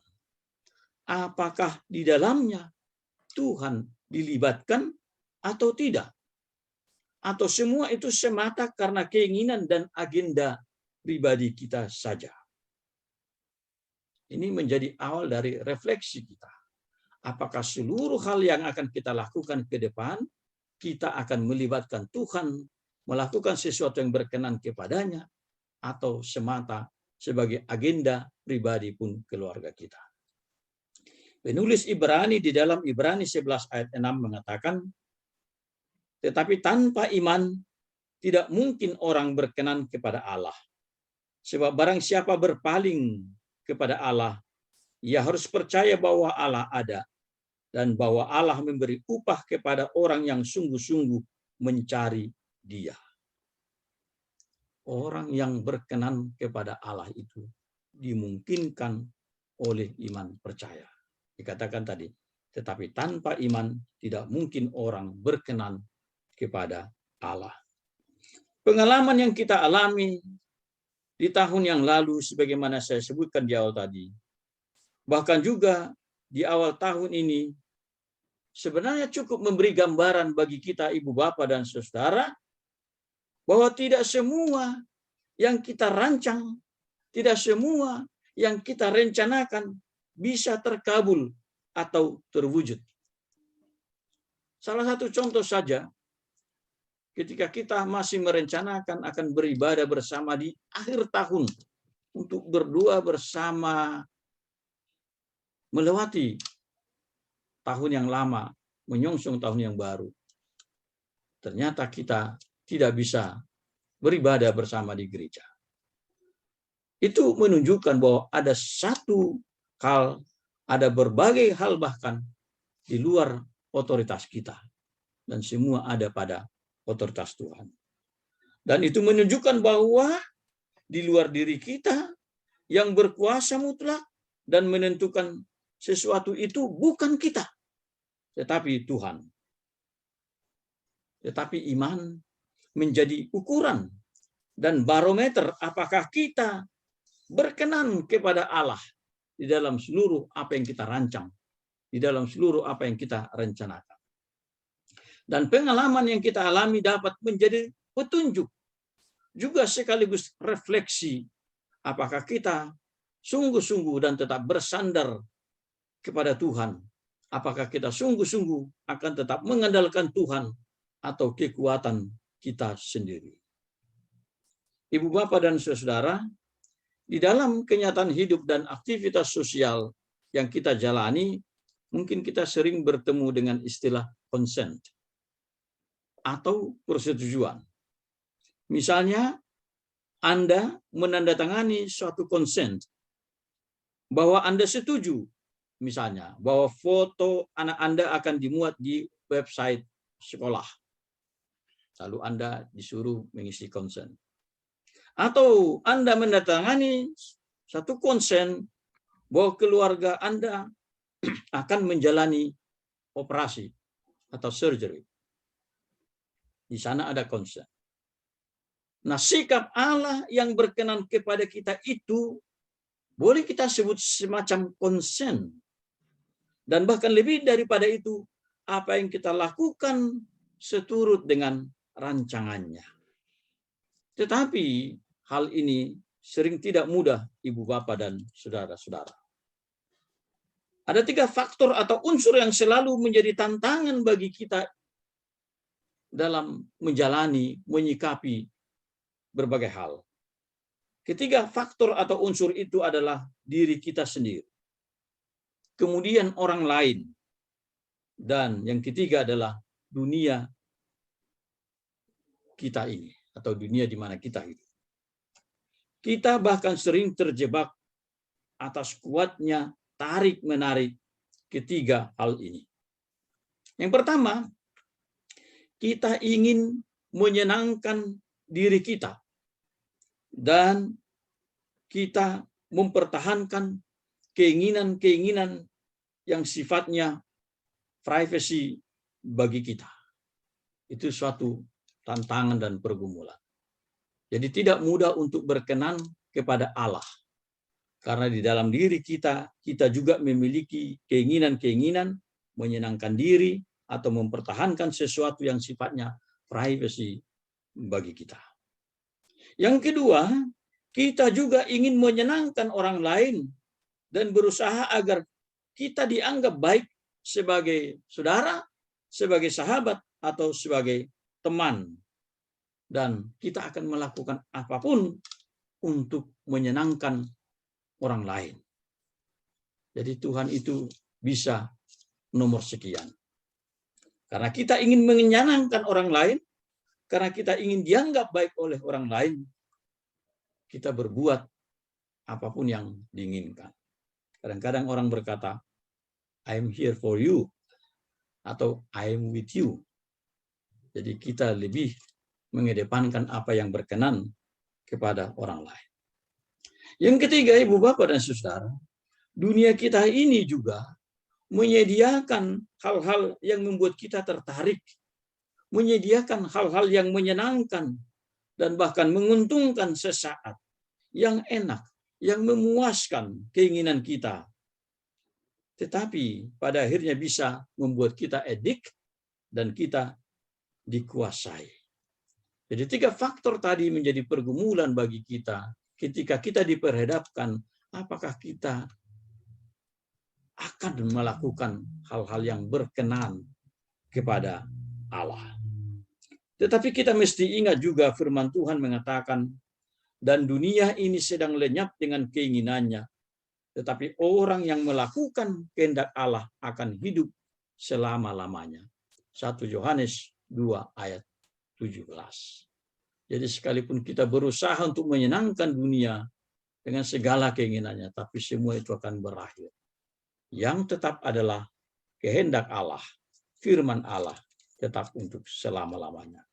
Apakah di dalamnya Tuhan dilibatkan atau tidak? Atau semua itu semata karena keinginan dan agenda pribadi kita saja? Ini menjadi awal dari refleksi kita. Apakah seluruh hal yang akan kita lakukan ke depan, kita akan melibatkan Tuhan, melakukan sesuatu yang berkenan kepadanya, atau semata sebagai agenda pribadi pun keluarga kita. Penulis Ibrani di dalam Ibrani 11 ayat 6 mengatakan, tetapi tanpa iman tidak mungkin orang berkenan kepada Allah. Sebab barang siapa berpaling kepada Allah, ia harus percaya bahwa Allah ada dan bahwa Allah memberi upah kepada orang yang sungguh-sungguh mencari Dia. Orang yang berkenan kepada Allah itu dimungkinkan oleh iman percaya. Dikatakan tadi, tetapi tanpa iman tidak mungkin orang berkenan kepada Allah. Pengalaman yang kita alami di tahun yang lalu, sebagaimana saya sebutkan di awal tadi, bahkan juga di awal tahun ini, sebenarnya cukup memberi gambaran bagi kita, Ibu, Bapak, dan saudara, bahwa tidak semua yang kita rancang, tidak semua yang kita rencanakan bisa terkabul atau terwujud. Salah satu contoh saja, ketika kita masih merencanakan akan beribadah bersama di akhir tahun untuk berdoa bersama melewati tahun yang lama, menyongsong tahun yang baru. Ternyata kita tidak bisa beribadah bersama di gereja. Itu menunjukkan bahwa ada satu hal, ada berbagai hal bahkan di luar otoritas kita. Dan semua ada pada otoritas Tuhan. Dan itu menunjukkan bahwa di luar diri kita yang berkuasa mutlak dan menentukan sesuatu itu bukan kita, tetapi Tuhan. Tetapi iman menjadi ukuran dan barometer apakah kita berkenan kepada Allah di dalam seluruh apa yang kita rancang, di dalam seluruh apa yang kita rencanakan. Dan pengalaman yang kita alami dapat menjadi petunjuk, juga sekaligus refleksi apakah kita sungguh-sungguh dan tetap bersandar kepada Tuhan, apakah kita sungguh-sungguh akan tetap mengandalkan Tuhan atau kekuatan kita sendiri. Ibu, Bapak, dan saudara, di dalam kenyataan hidup dan aktivitas sosial yang kita jalani, mungkin kita sering bertemu dengan istilah consent atau persetujuan. Misalnya, Anda menandatangani suatu consent bahwa Anda setuju, misalnya, bahwa foto anak Anda akan dimuat di website sekolah. Lalu Anda disuruh mengisi consent. Atau Anda menandatangani satu consent bahwa keluarga Anda akan menjalani operasi atau surgery. Di sana ada consent. Nah, sikap Allah yang berkenan kepada kita itu boleh kita sebut semacam consent. Dan bahkan lebih daripada itu, apa yang kita lakukan seturut dengan rancangannya. Tetapi hal ini sering tidak mudah, Ibu Bapak dan saudara-saudara. Ada 3 faktor atau unsur yang selalu menjadi tantangan bagi kita dalam menjalani, menyikapi berbagai hal. Ketiga faktor atau unsur itu adalah diri kita sendiri. Kemudian orang lain. Dan yang ketiga adalah dunia kita ini, atau dunia di mana kita hidup. Kita bahkan sering terjebak atas kuatnya tarik-menarik ketiga hal ini. Yang pertama, kita ingin menyenangkan diri kita dan kita mempertahankan keinginan-keinginan yang sifatnya privasi bagi kita. Itu suatu tantangan dan pergumulan. Jadi tidak mudah untuk berkenan kepada Allah. Karena di dalam diri kita, kita juga memiliki keinginan-keinginan menyenangkan diri atau mempertahankan sesuatu yang sifatnya privasi bagi kita. Yang kedua, kita juga ingin menyenangkan orang lain dan berusaha agar kita dianggap baik sebagai saudara, sebagai sahabat, atau sebagai teman. Dan kita akan melakukan apapun untuk menyenangkan orang lain. Jadi Tuhan itu bisa nomor sekian. Karena kita ingin menyenangkan orang lain, karena kita ingin dianggap baik oleh orang lain, kita berbuat apapun yang diinginkan. Kadang-kadang orang berkata, I'm here for you, atau I'm with you. Jadi kita lebih mengedepankan apa yang berkenan kepada orang lain. Yang ketiga, Ibu Bapak dan Saudara, dunia kita ini juga menyediakan hal-hal yang membuat kita tertarik, menyediakan hal-hal yang menyenangkan dan bahkan menguntungkan sesaat, yang enak, yang memuaskan keinginan kita. Tetapi pada akhirnya bisa membuat kita edik dan kita dikuasai. Jadi 3 faktor tadi menjadi pergumulan bagi kita ketika kita diperhadapkan apakah kita akan melakukan hal-hal yang berkenan kepada Allah. Tetapi kita mesti ingat juga firman Tuhan mengatakan, dan dunia ini sedang lenyap dengan keinginannya, tetapi orang yang melakukan kehendak Allah akan hidup selama-lamanya. 1 Yohanes 2 ayat 17. Jadi sekalipun kita berusaha untuk menyenangkan dunia dengan segala keinginannya, tapi semua itu akan berakhir. Yang tetap adalah kehendak Allah, firman Allah, tetap untuk selama-lamanya.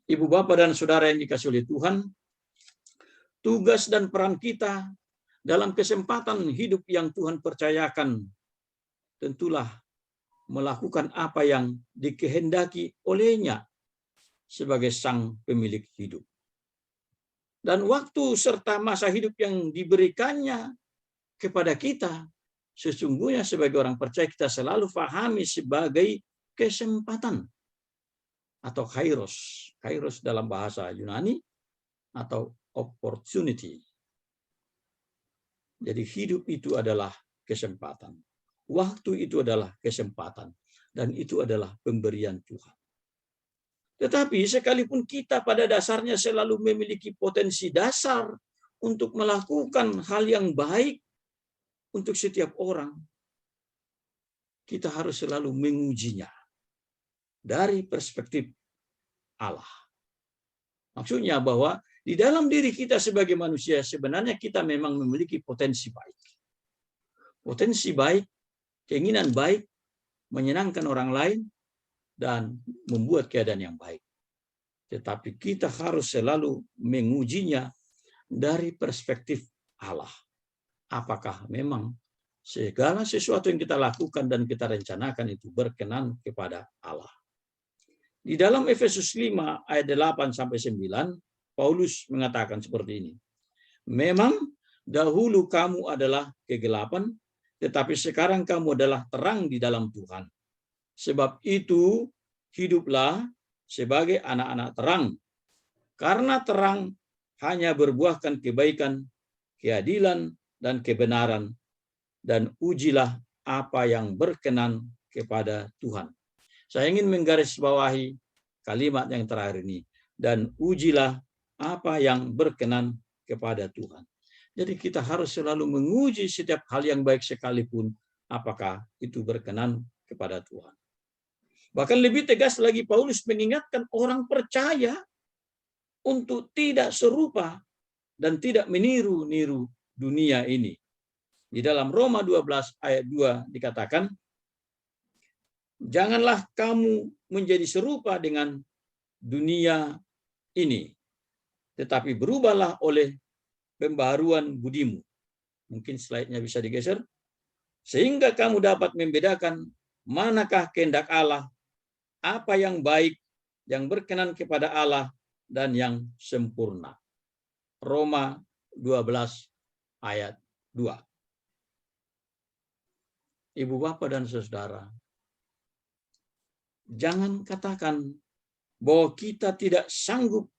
Ibu Bapak dan Saudara yang dikasihi oleh Tuhan, tugas dan peran kita dalam kesempatan hidup yang Tuhan percayakan tentulah melakukan apa yang dikehendaki olehnya sebagai sang pemilik hidup. Dan waktu serta masa hidup yang diberikannya kepada kita, sesungguhnya sebagai orang percaya kita selalu pahami sebagai kesempatan atau kairos. Kairos dalam bahasa Yunani atau opportunity. Jadi hidup itu adalah kesempatan. Waktu itu adalah kesempatan. Dan itu adalah pemberian Tuhan. Tetapi sekalipun kita pada dasarnya selalu memiliki potensi dasar untuk melakukan hal yang baik untuk setiap orang, kita harus selalu mengujinya dari perspektif Allah. Maksudnya bahwa di dalam diri kita sebagai manusia sebenarnya kita memang memiliki potensi baik. Potensi baik, keinginan baik, menyenangkan orang lain, dan membuat keadaan yang baik. Tetapi kita harus selalu mengujinya dari perspektif Allah. Apakah memang segala sesuatu yang kita lakukan dan kita rencanakan itu berkenan kepada Allah. Di dalam Efesus 5 ayat 8 sampai 9, Paulus mengatakan seperti ini. Memang dahulu kamu adalah kegelapan, tetapi sekarang kamu adalah terang di dalam Tuhan. Sebab itu hiduplah sebagai anak-anak terang. Karena terang hanya berbuahkan kebaikan, keadilan, dan kebenaran. Dan ujilah apa yang berkenan kepada Tuhan. Saya ingin menggarisbawahi kalimat yang terakhir ini. Dan ujilah apa yang berkenan kepada Tuhan. Jadi kita harus selalu menguji setiap hal yang baik sekalipun apakah itu berkenan kepada Tuhan. Bahkan lebih tegas lagi Paulus mengingatkan orang percaya untuk tidak serupa dan tidak meniru-niru dunia ini. Di dalam Roma 12 ayat 2 dikatakan, janganlah kamu menjadi serupa dengan dunia ini, tetapi berubahlah oleh pembaharuan budimu. Mungkin slide-nya bisa digeser. Sehingga kamu dapat membedakan manakah kehendak Allah, apa yang baik, yang berkenan kepada Allah, dan yang sempurna. Roma 12 ayat 2. Ibu bapak dan saudara, jangan katakan bahwa kita tidak sanggup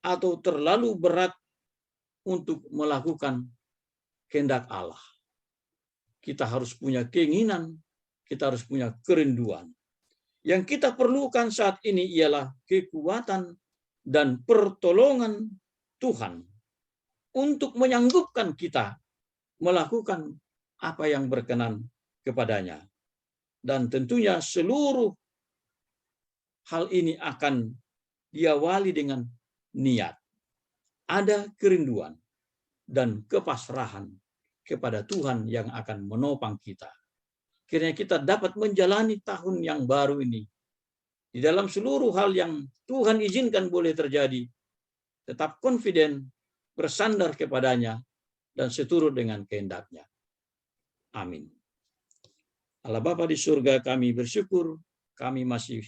atau terlalu berat untuk melakukan kehendak Allah. Kita harus punya keinginan, kita harus punya kerinduan. Yang kita perlukan saat ini ialah kekuatan dan pertolongan Tuhan untuk menyanggupkan kita melakukan apa yang berkenan kepadanya. Dan tentunya seluruh hal ini akan diawali dengan niat. Ada kerinduan dan kepasrahan kepada Tuhan yang akan menopang kita. Kiranya kita dapat menjalani tahun yang baru ini. Di dalam seluruh hal yang Tuhan izinkan boleh terjadi, tetap confident, bersandar kepadanya, dan seturut dengan kehendak-Nya. Amin. Allah Bapa di surga, kami bersyukur, kami masih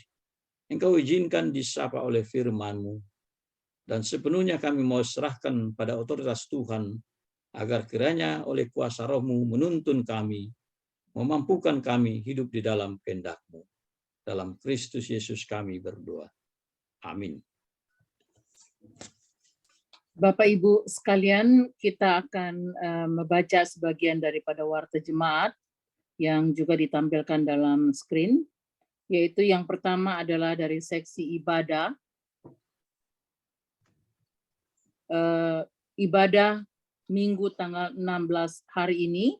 Engkau izinkan disapa oleh firman-Mu, dan sepenuhnya kami mau serahkan pada otoritas Tuhan, agar kiranya oleh kuasa Roh-Mu menuntun kami, memampukan kami hidup di dalam kehendak-Mu. Dalam Kristus Yesus kami berdoa. Amin. Bapak Ibu sekalian, kita akan membaca sebagian daripada warta jemaat yang juga ditampilkan dalam screen, yaitu yang pertama adalah dari seksi ibadah. Ibadah Minggu tanggal 16 hari ini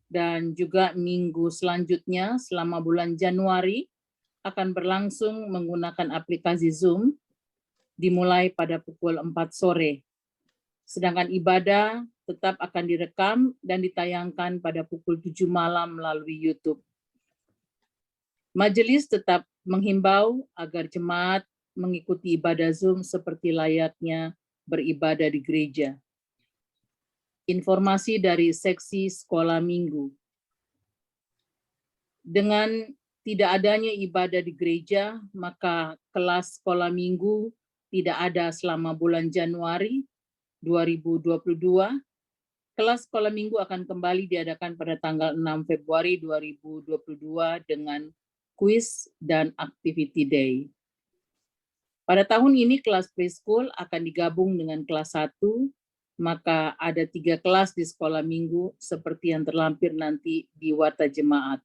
dan juga minggu selanjutnya selama bulan Januari akan berlangsung menggunakan aplikasi Zoom dimulai pada pukul 4 sore. Sedangkan ibadah tetap akan direkam dan ditayangkan pada pukul 7 malam melalui YouTube. Majelis tetap menghimbau agar jemaat mengikuti ibadah Zoom seperti layaknya beribadah di gereja. Informasi dari seksi sekolah minggu. Dengan tidak adanya ibadah di gereja, maka kelas sekolah minggu tidak ada selama bulan Januari 2022. Kelas sekolah minggu akan kembali diadakan pada tanggal 6 Februari 2022 dengan kuis dan activity day. Pada tahun ini kelas preschool akan digabung dengan kelas 1, maka ada 3 kelas di sekolah minggu seperti yang terlampir nanti di warta jemaat.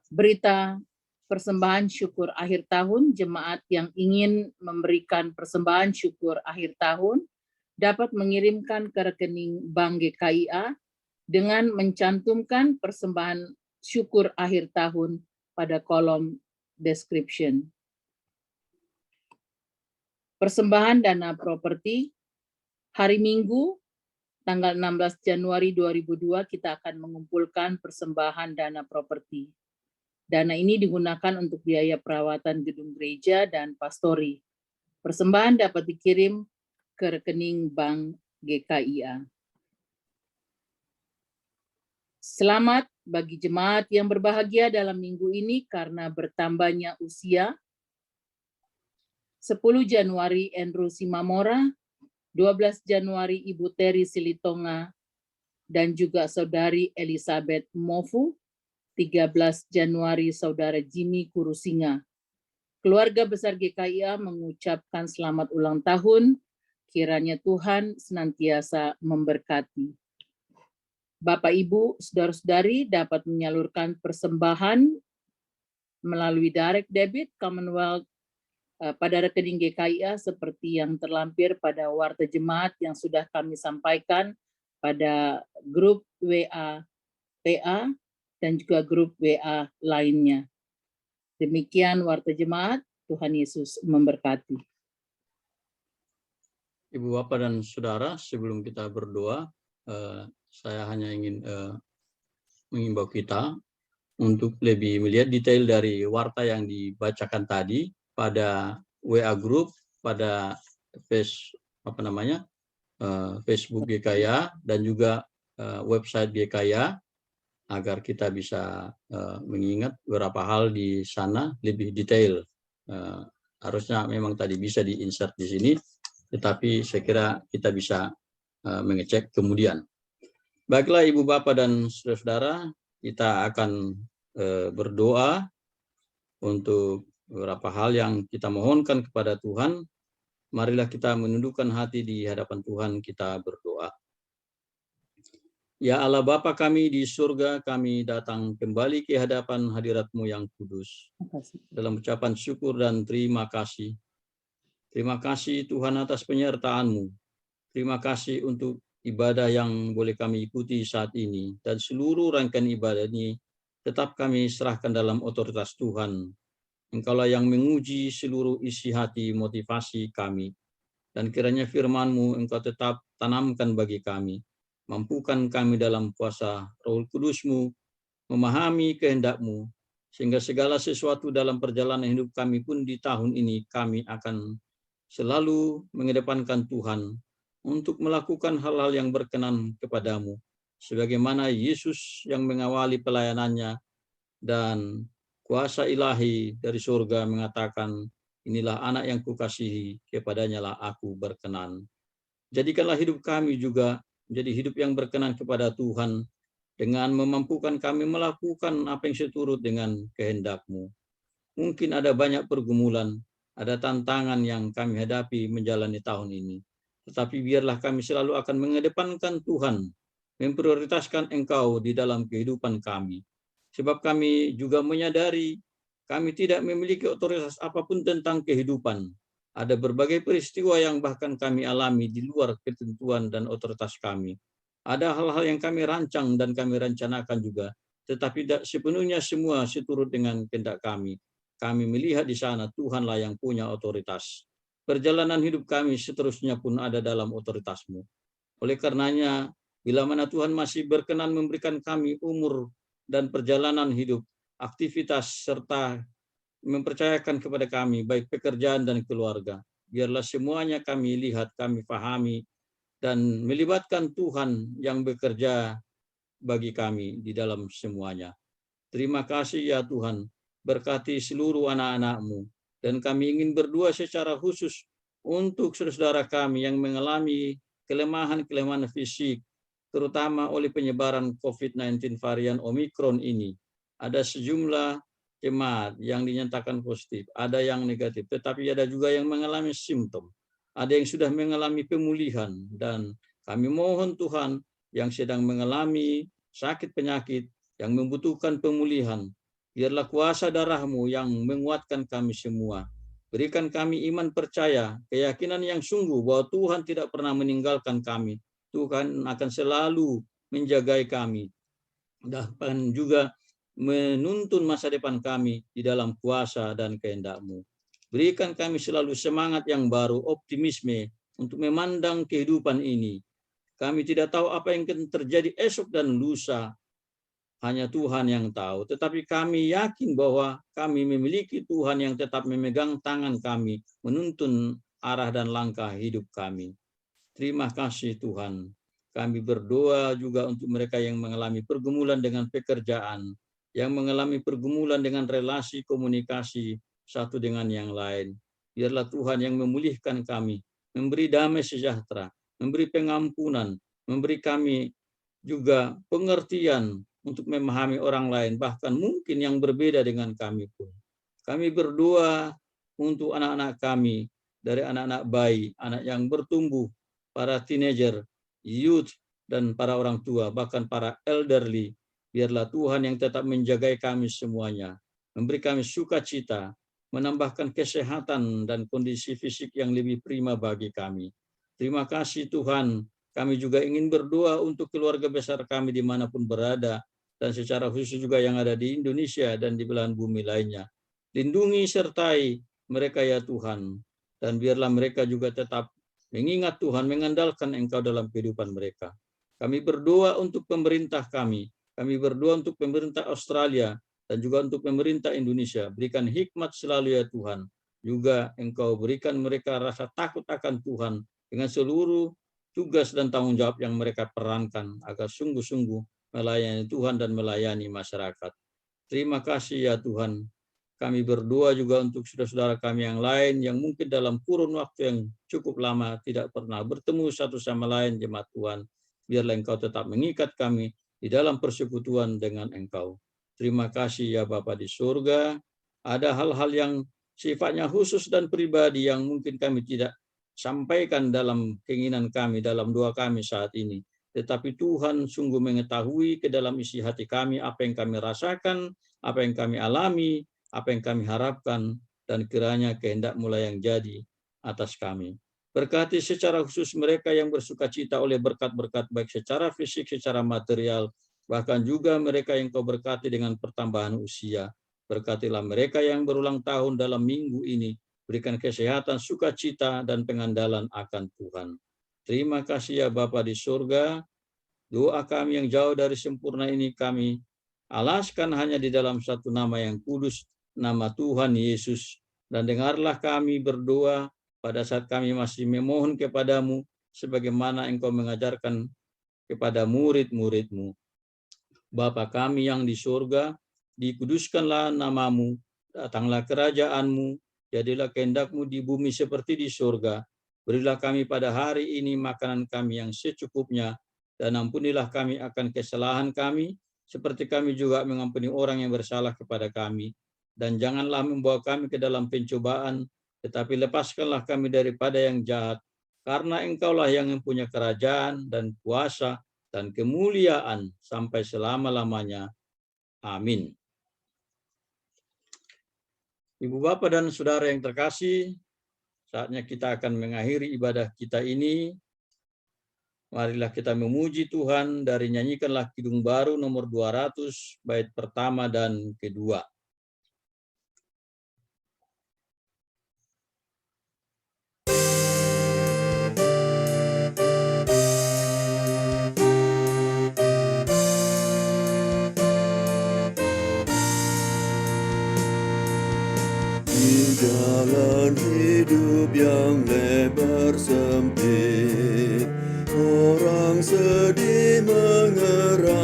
Berita persembahan syukur akhir tahun, jemaat yang ingin memberikan persembahan syukur akhir tahun dapat mengirimkan ke rekening Bank GKIA dengan mencantumkan persembahan syukur akhir tahun pada kolom description. Persembahan dana properti, hari Minggu, tanggal 16 Januari 2002, kita akan mengumpulkan persembahan dana properti. Dana ini digunakan untuk biaya perawatan gedung gereja dan pastori. Persembahan dapat dikirim ke rekening Bank GKIA. Selamat bagi jemaat yang berbahagia dalam minggu ini karena bertambahnya usia. 10 Januari Andrew Simamora, 12 Januari Ibu Terry Silitonga, dan juga Saudari Elizabeth Mofu, 13 Januari Saudara Jimmy Kurusinga. Keluarga besar GKIA mengucapkan selamat ulang tahun, kiranya Tuhan senantiasa memberkati. Bapak, Ibu, saudara-saudari dapat menyalurkan persembahan melalui direct debit Commonwealth pada rekening GKIA seperti yang terlampir pada warta jemaat yang sudah kami sampaikan pada grup WA PA dan juga grup WA lainnya. Demikian warta jemaat, Tuhan Yesus memberkati. Ibu, Bapak, dan Saudara, sebelum kita berdoa, saya hanya ingin mengimbau kita untuk lebih melihat detail dari warta yang dibacakan tadi pada WA Group, pada Facebook GKIA dan juga website GKIA, agar kita bisa mengingat beberapa hal di sana lebih detail. Harusnya memang tadi bisa di-insert di sini, tetapi saya kira kita bisa mengecek kemudian. Baiklah Ibu, Bapak, dan saudara-saudara, kita akan berdoa untuk beberapa hal yang kita mohonkan kepada Tuhan. Marilah kita menundukkan hati di hadapan Tuhan, kita berdoa. Ya Allah Bapa kami di surga, kami datang kembali ke hadapan hadirat-Mu yang kudus. Dalam ucapan syukur dan terima kasih. Terima kasih Tuhan atas penyertaan-Mu. Terima kasih untuk ibadah yang boleh kami ikuti saat ini. Dan seluruh rangkaian ibadah ini tetap kami serahkan dalam otoritas Tuhan. Engkaulah yang menguji seluruh isi hati motivasi kami. Dan kiranya firman-Mu Engkau tetap tanamkan bagi kami. Mampukan kami dalam kuasa Roh Kudus-Mu, memahami kehendak-Mu, sehingga segala sesuatu dalam perjalanan hidup kami pun di tahun ini kami akan selalu mengedepankan Tuhan untuk melakukan hal-hal yang berkenan kepada-Mu. Sebagaimana Yesus yang mengawali pelayanannya dan kuasa ilahi dari surga mengatakan, inilah anak yang kukasihi, kepadanya lah aku berkenan. Jadikanlah hidup kami juga menjadi hidup yang berkenan kepada Tuhan dengan memampukan kami melakukan apa yang seturut dengan kehendak-Mu. Mungkin ada banyak pergumulan, ada tantangan yang kami hadapi menjalani tahun ini. Tetapi biarlah kami selalu akan mengedepankan Tuhan, memprioritaskan Engkau di dalam kehidupan kami. Sebab kami juga menyadari kami tidak memiliki otoritas apapun tentang kehidupan. Ada berbagai peristiwa yang bahkan kami alami di luar ketentuan dan otoritas kami. Ada hal-hal yang kami rancang dan kami rencanakan juga, tetapi tidak sepenuhnya semua seturut dengan kehendak kami. Kami melihat di sana Tuhanlah yang punya otoritas. Perjalanan hidup kami seterusnya pun ada dalam otoritas-Mu. Oleh karenanya, bila mana Tuhan masih berkenan memberikan kami umur dan perjalanan hidup, aktivitas, serta mempercayakan kepada kami, baik pekerjaan dan keluarga. Biarlah semuanya kami lihat, kami pahami, dan melibatkan Tuhan yang bekerja bagi kami di dalam semuanya. Terima kasih ya Tuhan, berkati seluruh anak-anak-Mu. Dan kami ingin berdoa secara khusus untuk saudara-saudara kami yang mengalami kelemahan-kelemahan fisik, terutama oleh penyebaran COVID-19 varian Omikron ini. Ada sejumlah jemaat yang dinyatakan positif, ada yang negatif, tetapi ada juga yang mengalami simptom. Ada yang sudah mengalami pemulihan, dan kami mohon Tuhan yang sedang mengalami sakit penyakit, yang membutuhkan pemulihan, biarlah kuasa darah-Mu yang menguatkan kami semua. Berikan kami iman percaya, keyakinan yang sungguh bahwa Tuhan tidak pernah meninggalkan kami. Tuhan akan selalu menjagai kami. Dan juga menuntun masa depan kami di dalam kuasa dan kehendak-Mu. Berikan kami selalu semangat yang baru, optimisme untuk memandang kehidupan ini. Kami tidak tahu apa yang akan terjadi esok dan lusa, hanya Tuhan yang tahu. Tetapi kami yakin bahwa kami memiliki Tuhan yang tetap memegang tangan kami, menuntun arah dan langkah hidup kami. Terima kasih Tuhan. Kami berdoa juga untuk mereka yang mengalami pergumulan dengan pekerjaan, yang mengalami pergumulan dengan relasi komunikasi satu dengan yang lain. Biarlah Tuhan yang memulihkan kami, memberi damai sejahtera, memberi pengampunan, memberi kami juga pengertian untuk memahami orang lain, bahkan mungkin yang berbeda dengan kami pun. Kami berdoa untuk anak-anak kami, dari anak-anak bayi, anak yang bertumbuh, para teenager, youth, dan para orang tua, bahkan para elderly. Biarlah Tuhan yang tetap menjagai kami semuanya, memberi kami sukacita, menambahkan kesehatan dan kondisi fisik yang lebih prima bagi kami. Terima kasih Tuhan. Kami juga ingin berdoa untuk keluarga besar kami dimanapun berada, dan secara khusus juga yang ada di Indonesia dan di belahan bumi lainnya. Lindungi sertai mereka ya Tuhan, dan biarlah mereka juga tetap mengingat Tuhan, mengandalkan Engkau dalam kehidupan mereka. Kami berdoa untuk pemerintah kami berdoa untuk pemerintah Australia, dan juga untuk pemerintah Indonesia. Berikan hikmat selalu ya Tuhan. Juga Engkau berikan mereka rasa takut akan Tuhan dengan seluruh tugas dan tanggung jawab yang mereka perankan, agar sungguh-sungguh melayani Tuhan dan melayani masyarakat. Terima kasih ya Tuhan. Kami berdoa juga untuk saudara-saudara kami yang lain yang mungkin dalam kurun waktu yang cukup lama tidak pernah bertemu satu sama lain, jemaat Tuhan. Biarlah Engkau tetap mengikat kami di dalam persekutuan dengan Engkau. Terima kasih ya Bapa di surga. Ada hal-hal yang sifatnya khusus dan pribadi yang mungkin kami tidak sampaikan dalam keinginan kami, dalam doa kami saat ini. Tetapi Tuhan sungguh mengetahui ke dalam isi hati kami apa yang kami rasakan, apa yang kami alami, apa yang kami harapkan, dan kiranya kehendak mulai yang jadi atas kami. Berkati secara khusus mereka yang bersukacita oleh berkat-berkat baik secara fisik, secara material, bahkan juga mereka yang Kau berkati dengan pertambahan usia. Berkatilah mereka yang berulang tahun dalam minggu ini, berikan kesehatan, sukacita, dan pengandalan akan Tuhan. Terima kasih ya Bapa di surga. Doa kami yang jauh dari sempurna ini kami alaskan hanya di dalam satu nama yang kudus, nama Tuhan Yesus. Dan dengarlah kami berdoa pada saat kami masih memohon kepadamu, sebagaimana Engkau mengajarkan kepada murid-murid-Mu. Bapa kami yang di surga, dikuduskanlah namamu, datanglah kerajaan-Mu, jadilah kehendak-Mu di bumi seperti di surga. Berilah kami pada hari ini makanan kami yang secukupnya, dan ampunilah kami akan kesalahan kami, seperti kami juga mengampuni orang yang bersalah kepada kami. Dan janganlah membawa kami ke dalam pencobaan, tetapi lepaskanlah kami daripada yang jahat, karena Engkaulah yang mempunyai kerajaan dan kuasa dan kemuliaan sampai selama-lamanya. Amin. Ibu Bapak dan Saudara yang terkasih, saatnya kita akan mengakhiri ibadah kita ini. Marilah kita memuji Tuhan dari nyanyikanlah Kidung Baru nomor 200, bait pertama dan kedua. Jalan hidup yang lebar sempit, orang sedih mengerang.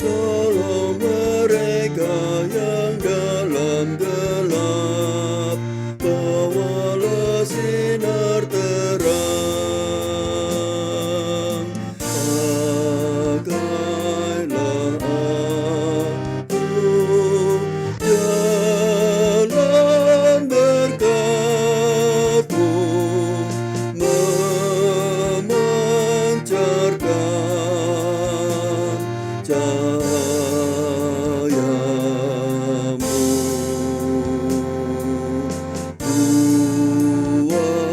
Tolong mereka yang dalam gelap, bawalah sinar terang. Pakailah jalan berkat-Mu, memancarkan cahaya-Mu. Buat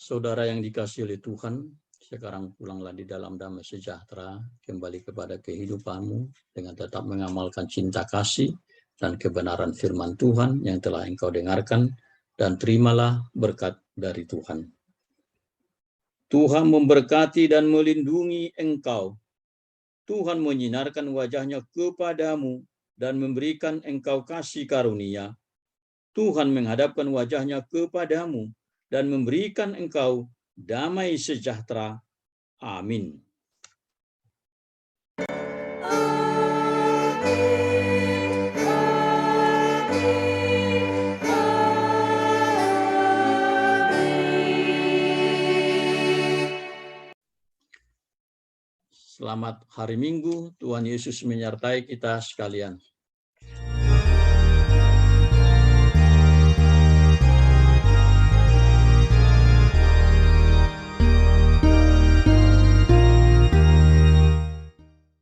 Saudara yang dikasihi oleh Tuhan, sekarang pulanglah di dalam damai sejahtera, kembali kepada kehidupanmu dengan tetap mengamalkan cinta kasih dan kebenaran firman Tuhan yang telah engkau dengarkan, dan terimalah berkat dari Tuhan. Tuhan memberkati dan melindungi engkau. Tuhan menyinarkan wajahnya kepadamu dan memberikan engkau kasih karunia. Tuhan menghadapkan wajahnya kepadamu dan memberikan engkau damai sejahtera. Amin. Selamat hari Minggu, Tuhan Yesus menyertai kita sekalian.